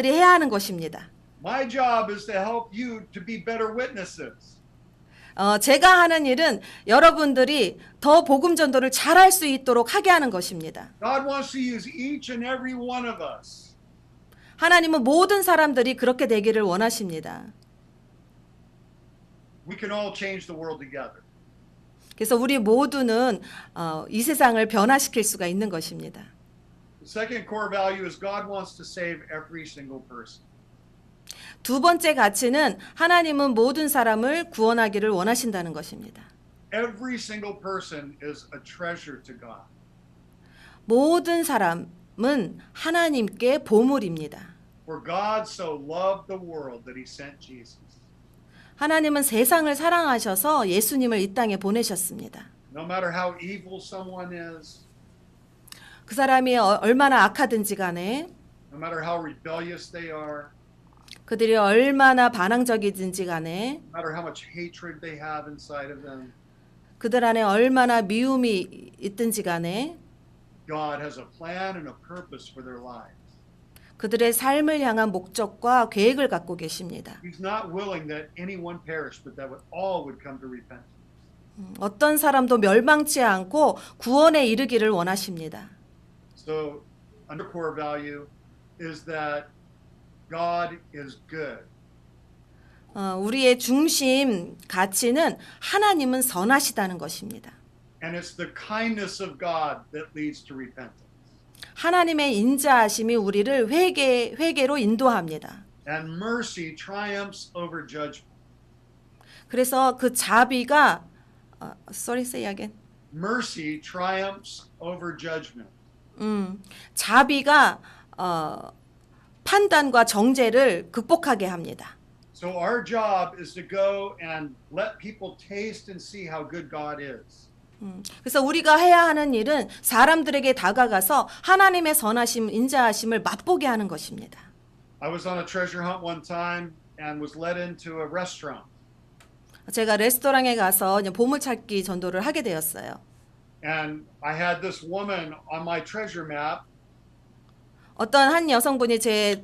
S2: 해야 하는 것입니다.
S1: My job is to help you to be better witnesses.
S2: 제가 하는 일은 여러분들이 더 복음 전도를 잘할 수 있도록 하게 하는 것입니다.
S1: God wants to use each and every one of us.
S2: 하나님은 모든 사람들이 그렇게 되기를 원하십니다.
S1: We can all change the world together.
S2: 그래서 우리 모두는 이 세상을 변화시킬 수가 있는 것입니다.
S1: The second core value is God wants to save every single person.
S2: 두 번째 가치는 하나님은 모든 사람을 구원하기를 원하신다는 것입니다.
S1: Every single person is a treasure to God.
S2: 모든 사람은 하나님께 보물입니다.
S1: For God so loved the world that he sent Jesus.
S2: 하나님은 세상을 사랑하셔서 예수님을 이 땅에 보내셨습니다.
S1: No matter how evil someone is,
S2: 그 사람이 얼마나 악하든지 간에,
S1: no matter how rebellious they are,
S2: 그들이 얼마나 반항적이든지 간에,
S1: no matter how much hatred they have inside of them,
S2: 그들 안에 얼마나 미움이 있든지 간에
S1: God has a plan and a purpose for their lives.
S2: 그들의 삶을 향한 목적과 계획을 갖고 계십니다.
S1: He's not willing that anyone perish, but that all would come to repentance.
S2: 어떤 사람도 멸망치 않고 구원에 이르기를 원하십니다.
S1: So, under core value is that God is good.
S2: 우리의 중심 가치는 하나님은 선하시다는 것입니다.
S1: And it's the kindness of God that leads to repentance.
S2: 하나님의 인자하심이 우리를 회개로 인도합니다.
S1: And mercy triumphs over judgment.
S2: 그래서 그 자비가 sorry say again.
S1: Mercy triumphs over judgment.
S2: 자비가 판단과 정죄를 극복하게 합니다.
S1: So our job is to go and let people taste and see how good God is.
S2: 그래서 우리가 해야 하는 일은 사람들에게 다가가서 하나님의 선하심, 인자하심을 맛보게 하는 것입니다.
S1: I was on a treasure hunt one time and was led into a restaurant.
S2: 제가 레스토랑에 가서 보물찾기 전도를 하게 되었어요.
S1: And I had this woman on my treasure map.
S2: 어떤 한 여성분이 제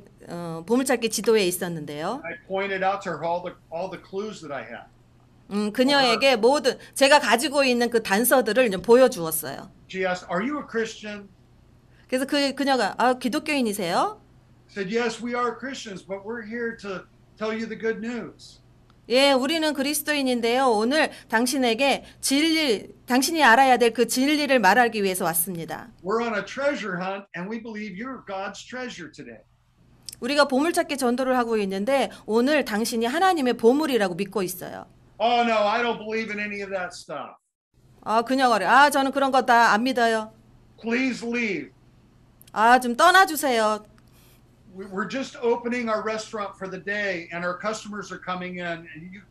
S2: 보물찾기 지도에 있었는데요.
S1: I pointed out to her all the clues that I had.
S2: 그녀에게 모든 제가 가지고 있는 그 단서들을 좀 보여주었어요.
S1: She asked, "Are you a Christian?"
S2: 그래서 그녀가 기독교인이세요?
S1: I said, "Yes, we are Christians, but we're here to tell you the good news."
S2: 예, 우리는 그리스도인인데요. 오늘 당신에게 당신이 알아야 될 그 진리를 말하기 위해서 왔습니다.
S1: We're on a treasure hunt and we believe you're God's treasure today.
S2: 우리가 보물찾기 전도를 하고 있는데 오늘 당신이 하나님의 보물이라고 믿고 있어요.
S1: Oh no, I don't believe in any of that stuff.
S2: 그녀가 저는 그런 거 다 안 믿어요.
S1: Please leave.
S2: 좀 떠나주세요.
S1: We're just opening our restaurant for the day and our customers are coming in and you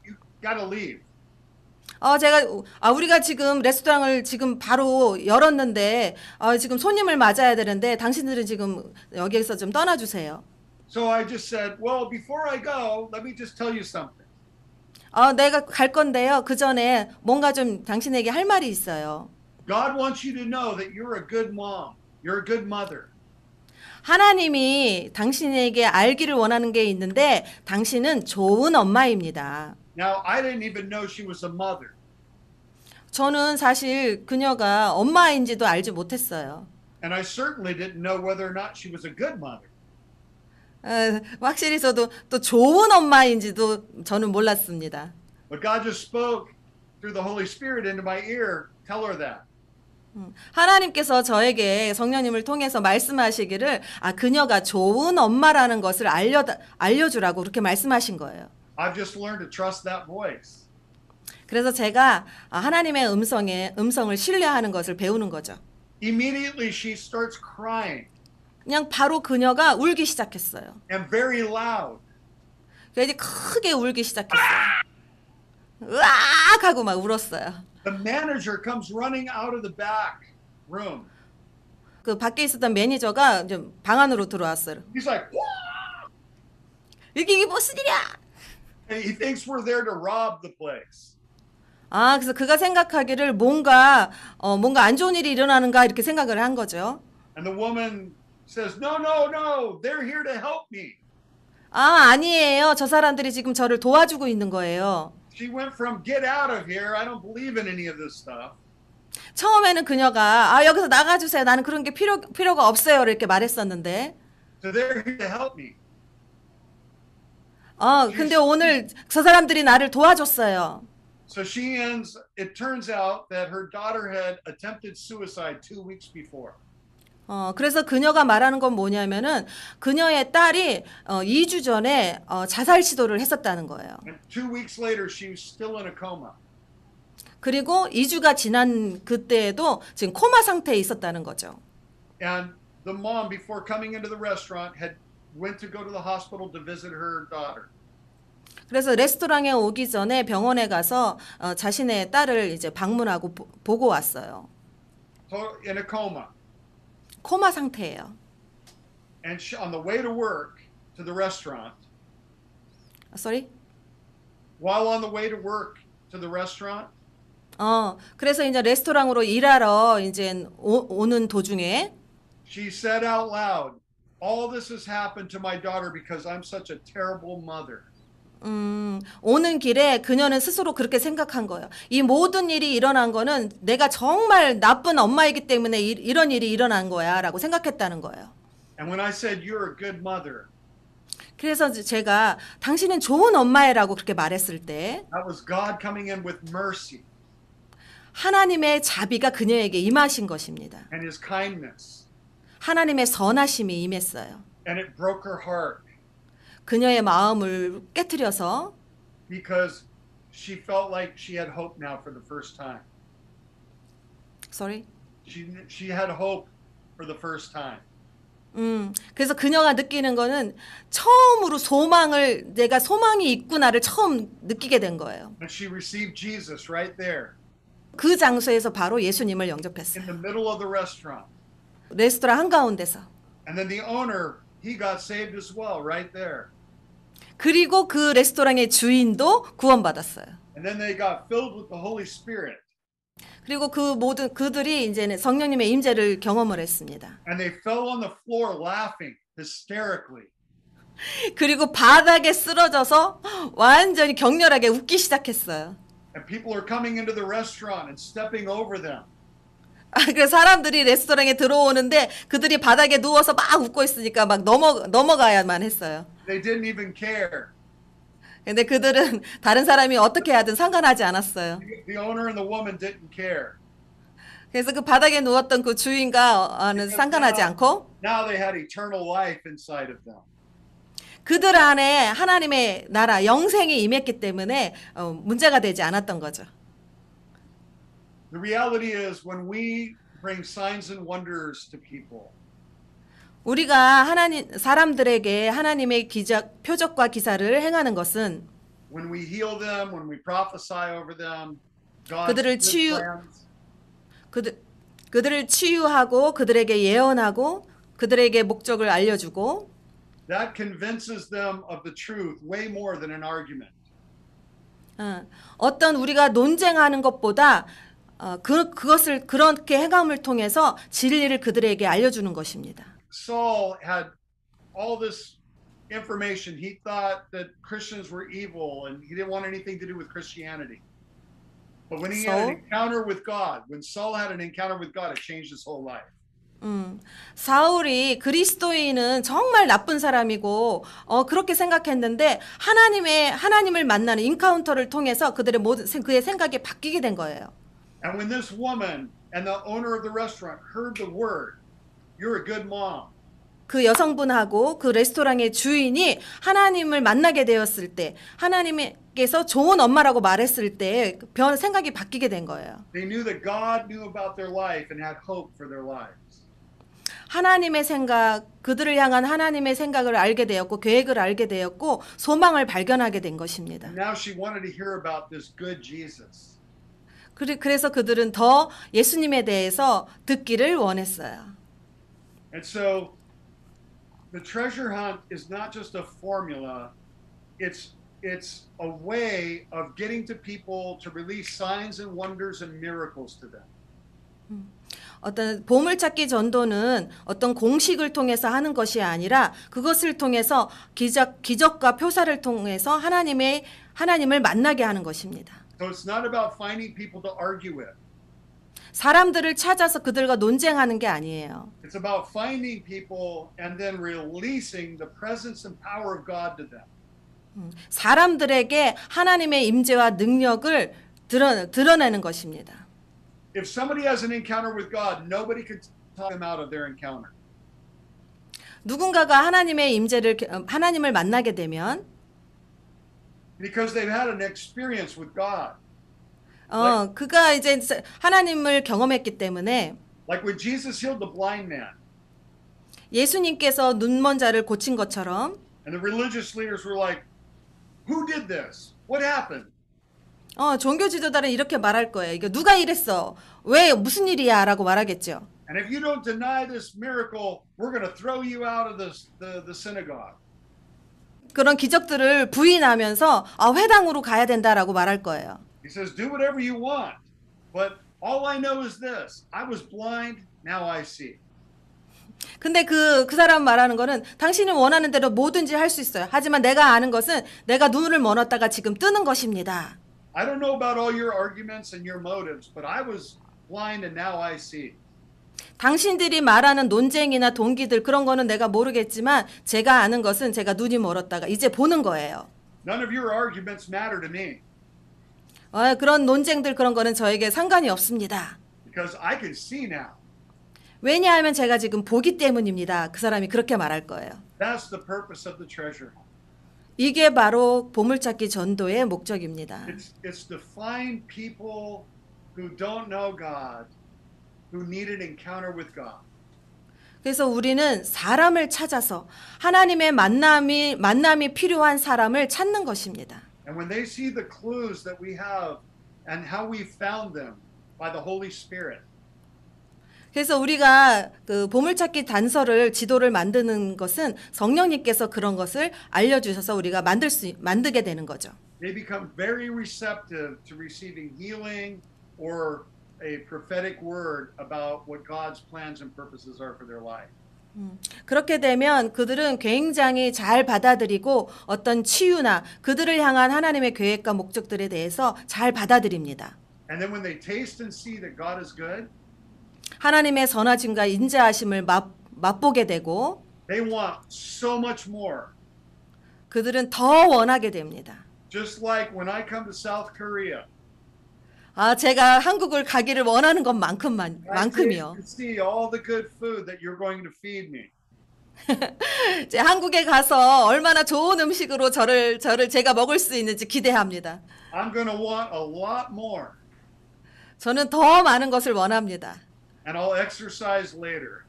S1: got to leave.
S2: 우리가 지금 레스토랑을 지금 바로 열었는데 지금 손님을 맞아야 되는데 당신들은 지금 여기에서 좀 떠나주세요.
S1: So I just said, well, before I go, let me just tell you something.
S2: 내가 갈 건데요. 그 전에 뭔가 좀 당신에게 할 말이 있어요.
S1: God wants you to know that you're a good mom. You're a good mother.
S2: 하나님이 당신에게 알기를 원하는 게 있는데 당신은 좋은 엄마입니다.
S1: Now, I didn't even know she was a mother.
S2: 저는 사실 그녀가 엄마인지도 알지 못했어요.
S1: And I certainly didn't know whether or not she was a good mother.
S2: 확실히 저도 또 좋은 엄마인지도 저는 몰랐습니다.
S1: But God just spoke through the Holy Spirit into my ear. Tell her that.
S2: 하나님께서 저에게 성령님을 통해서 말씀하시기를 그녀가 좋은 엄마라는 것을 알려주라고 그렇게 말씀하신 거예요.
S1: I've just learned to trust that voice.
S2: 그래서 제가 하나님의 음성을 신뢰하는 것을 배우는 거죠.
S1: Immediately she starts crying.
S2: 그냥 바로 그녀가 울기 시작했어요.
S1: And very loud.
S2: 그래서 크게 울기 시작했어요. 으악 하고 막 울었어요.
S1: The manager comes running out of the back room.
S2: 그 밖에 있었던 매니저가 좀 방 안으로 들어왔어요.
S1: He's like, "What?"
S2: 이게 무슨 일이야?
S1: And he thinks we're there to rob the place.
S2: 그래서 그가 생각하기를 뭔가 안 좋은 일이 일어나는가 이렇게 생각을 한 거죠.
S1: And the woman says, "No, no, no. They're here to help me."
S2: 아니에요. 저 사람들이 지금 저를 도와주고 있는 거예요.
S1: She went from get out of here. I don't believe in any of this stuff.
S2: 처음에는 그녀가 여기서 나가주세요. 나는 그런 게 필요가 없어요. 이렇게 말했었는데.
S1: So they're here to help me.
S2: 근데 오늘 저 사람들이 나를 도와줬어요.
S1: So she ends, it turns out that her daughter had attempted suicide 2 weeks before.
S2: 그래서 그녀가 말하는 건 뭐냐면은 그녀의 딸이 2주 전에 자살 시도를 했었다는 거예요.
S1: And 2 weeks later, she was still in a coma.
S2: 그리고 2주가 지난 그때에도 지금 코마 상태에 있었다는 거죠.
S1: And the mom, before coming into the restaurant, had went to go to the hospital to visit her daughter.
S2: 그래서 레스토랑에 오기 전에 병원에 가서 자신의 딸을 이제 방문하고 보고 왔어요.
S1: In a coma.
S2: 코마 상태예요.
S1: And she, on the way to work to the restaurant,
S2: Sorry?
S1: while on the way to work to the restaurant,
S2: 그래서 이제 레스토랑으로 일하러 이제 오는 도중에
S1: she said out loud, "All this has happened to my daughter because I'm such a terrible mother."
S2: 오는 길에 그녀는 스스로 그렇게 생각한 거예요. 이 모든 일이 일어난 거는 내가 정말 나쁜 엄마이기 때문에 이런 일이 일어난 거야 라고 생각했다는 거예요.
S1: And when I said, "You're a good mother,"
S2: 그래서 제가 당신은 좋은 엄마애라고 그렇게 말했을 때
S1: that was God coming in with mercy
S2: 하나님의 자비가 그녀에게 임하신 것입니다.
S1: and His kindness,
S2: 하나님의 선하심이 임했어요.
S1: and it broke her heart
S2: 그녀의 마음을 깨트려서
S1: because she felt like she had hope now for the first time.
S2: Sorry?
S1: She had hope for the first time.
S2: 그래서 그녀가 느끼는 거는 처음으로 내가 소망이 있구나를 처음 느끼게 된 거예요.
S1: And she received Jesus right there
S2: 그 장소에서 바로 예수님을
S1: in
S2: 영접했어요.
S1: the middle of the restaurant.
S2: 레스토랑 한가운데서.
S1: And then the owner, he got saved as well right there.
S2: 그리고 그 레스토랑의 주인도 구원받았어요.
S1: And then they got filled with the Holy Spirit.
S2: 그리고 그들이 이제는 성령님의 임재를 경험을 했습니다.
S1: And they fell on the floor laughing hysterically.
S2: 그리고 바닥에 쓰러져서 완전히 격렬하게 웃기 시작했어요.
S1: And people are coming into the restaurant and stepping over them.
S2: 그래서 사람들이 레스토랑에 들어오는데 그들이 바닥에 누워서 막 웃고 있으니까 막 넘어가야만 했어요.
S1: They didn't even care.
S2: 근데 그들은 다른 사람이 어떻게 하든 상관하지 않았어요.
S1: The owner and the woman didn't care.
S2: 그래서 그 바닥에 누웠던 그 주인과는 상관하지 않고
S1: Now they had eternal life inside of them.
S2: 그들 안에 하나님의 나라 영생이 임했기 때문에 문제가 되지 않았던 거죠.
S1: The reality is when we bring signs and wonders to people,
S2: 우리가 사람들에게 하나님의 기적, 표적과 기사를 행하는 것은
S1: when we heal them, when we prophesy over them, God's
S2: 그들을
S1: good plans,
S2: 그들을 치유하고 그들에게 예언하고 그들에게 목적을 알려주고
S1: that convinces them of the truth way more than an argument.
S2: 어떤 우리가 논쟁하는 것보다 그것을 그렇게 행함을 통해서 진리를 그들에게 알려주는 것입니다.
S1: Saul had all this information. He thought that Christians were evil and he didn't want anything to do with Christianity. But when he had an encounter with God, when Saul had an encounter with God, it changed his whole life.
S2: 사울이 그리스도인은 정말 나쁜 사람이고 그렇게 생각했는데 하나님을 만나는 인카운터를 통해서 그의 생각이 바뀌게 된 거예요.
S1: And when this woman and the owner of the restaurant heard the word, "You're a good mom,"
S2: 그 여성분하고 그 레스토랑의 주인이 하나님을 만나게 되었을 때 하나님께서 좋은 엄마라고 말했을 때 생각이 바뀌게 된 거예요.
S1: they knew that God knew about their life and had hope for their lives.
S2: 하나님의 생각, 그들을 향한 하나님의 생각을 알게 되었고 계획을 알게 되었고 소망을 발견하게 된 것입니다.
S1: And now she wanted to hear about this good Jesus.
S2: 그래서 그들은 더 예수님에 대해서 듣기를 원했어요.
S1: And so the treasure hunt is not just a formula, it's a way of getting to people to release signs and wonders and miracles to them.
S2: 어떤 보물찾기 전도는 어떤 공식을 통해서 하는 것이 아니라 그것을 통해서 기적과 표사를 통해서 하나님을 만나게 하는 것입니다.
S1: So it's not about finding people to argue with.
S2: 사람들을 찾아서 그들과 논쟁하는 게 아니에요.
S1: It's about finding people and then releasing the presence and power of God to them.
S2: 사람들에게 하나님의 임재와 능력을 드러내는 것입니다.
S1: If somebody has an encounter with God, nobody can talk them out of their encounter.
S2: 누군가가 하나님을 만나게 되면
S1: Because they've had an experience with God.
S2: 그가 이제 하나님을 경험했기 때문에
S1: Like when Jesus healed the blind man.
S2: 예수님께서 눈먼 자를 고친 것처럼
S1: And the religious leaders were like, who did this? What happened?
S2: 종교 지도자는 이렇게 말할 거예요. 이거 누가 이랬어? 왜 무슨 일이야? 라고 말하겠죠.
S1: And if you don't deny this miracle, we're going to throw you out of the synagogue.
S2: 그런 기적들을 부인하면서 회당으로 가야 된다라고 말할 거예요.
S1: He says, do whatever you want. But all I know is this. I was blind, now I see.
S2: 근데 그 사람 말하는 거는 당신이 원하는 대로 뭐든지 할 수 있어요. 하지만 내가 아는 것은 내가 눈을 멀었다가 지금 뜨는 것입니다.
S1: I don't know about all your arguments and your motives, but I was blind and now I see.
S2: 당신들이 말하는 논쟁이나 동기들 그런 거는 내가 모르겠지만 제가 아는 것은 제가 눈이 멀었다가 이제 보는 거예요.
S1: None of your arguments matter to me.
S2: 그런 논쟁들 그런 거는 저에게 상관이 없습니다.
S1: Because I can see now.
S2: 왜냐하면 제가 지금 보기 때문입니다. 그 사람이 그렇게 말할 거예요.
S1: That's the purpose of the treasure.
S2: 이게 바로 보물찾기 전도의 목적입니다.
S1: It's to find people who don't know God, who need an encounter with God.
S2: 그래서 우리는 사람을 찾아서 하나님의 만남이 필요한 사람을 찾는 것입니다.
S1: And when they see the clues that we have and how we found them by the Holy Spirit.
S2: 그래서 우리가 그 보물찾기 단서를 지도를 만드는 것은 성령님께서 그런 것을 알려주셔서 우리가 만들게 되는 거죠.
S1: They become very receptive to receiving healing or a prophetic word about what God's plans and purposes are for their life.
S2: 그렇게 되면 그들은 굉장히 잘 받아들이고 어떤 치유나 그들을 향한 하나님의 계획과 목적들에 대해서 잘 받아들입니다.
S1: And then when they taste and see that God is good,
S2: 하나님의 선하심과 인자하심을 맛보게 되고
S1: they want so much more.
S2: 그들은 더 원하게 됩니다.
S1: Just like when I come to South Korea.
S2: 제가 한국을 가기를 원하는 것만큼이요.
S1: I see all the good food that you're going to feed me.
S2: 한국에 가서 얼마나 좋은 음식으로 저를 제가 먹을 수 있는지 기대합니다.
S1: I'm going to want a lot more.
S2: 저는 더 많은 것을 원합니다.
S1: And I'll exercise later.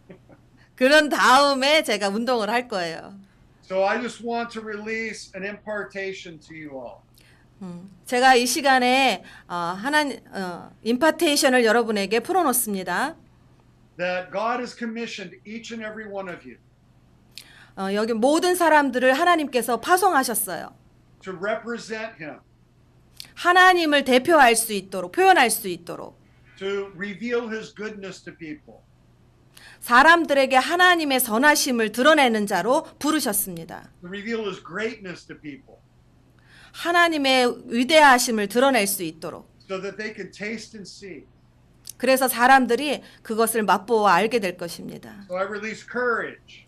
S2: 그런 다음에 제가 운동을 할 거예요.
S1: So I just want to release an impartation to you all.
S2: 제가 이 시간에 임파테이션을 여러분에게 풀어놓습니다.
S1: That God has commissioned each and every one of you.
S2: 여기 모든 사람들을 하나님께서 파송하셨어요.
S1: To represent Him.
S2: 하나님을 대표할 수 있도록 표현할 수 있도록.
S1: To reveal His goodness to people.
S2: 사람들에게 하나님의 선하심을 드러내는 자로 부르셨습니다.
S1: To reveal His greatness to people.
S2: 하나님의 위대하심을 드러낼 수 있도록.
S1: So that they can taste and see.
S2: 그래서 사람들이 그것을 맛보아 알게 될 것입니다.
S1: So I release courage.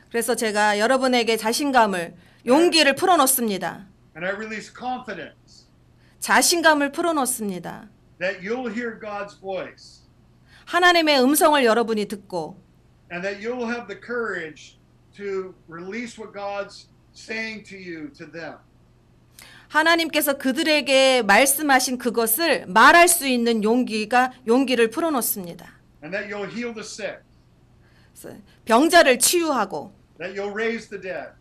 S2: 그래서 제가 여러분에게 자신감을, 용기를 풀어놓습니다.
S1: And I release confidence.
S2: 자신감을 풀어놓습니다.
S1: That you'll hear God's voice.
S2: 하나님의 음성을 여러분이 듣고
S1: And that you'll have the courage to release what God's saying to you to them.
S2: 하나님께서 그들에게 말씀하신 그것을 말할 수 있는 용기를 풀어놓습니다.
S1: And that you'll heal the sick.
S2: 병자를 치유하고
S1: That you'll raise the dead.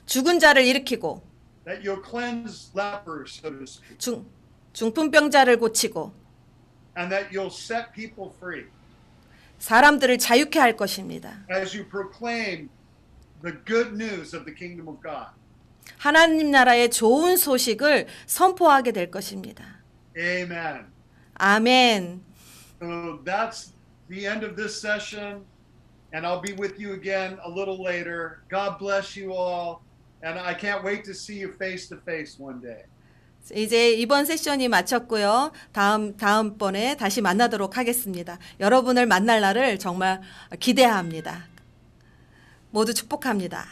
S2: 죽은 자를 일으키고
S1: That you'll cleanse lepers, so to speak.
S2: 중풍병자를 고치고
S1: And that you'll set people free.
S2: 사람들을 자유케 할 것입니다.
S1: As you proclaim the good news of the kingdom of God.
S2: 하나님 나라의 좋은 소식을 선포하게 될 것입니다.
S1: Amen.
S2: 아멘.
S1: So that's the end of this session. And I'll be with you again a little later. God bless you all. And I can't wait to see you face to face one day.
S2: 이제 이번 세션이 마쳤고요. 다음번에 다시 만나도록 하겠습니다. 여러분을 만날 날을 정말 기대합니다. 모두 축복합니다.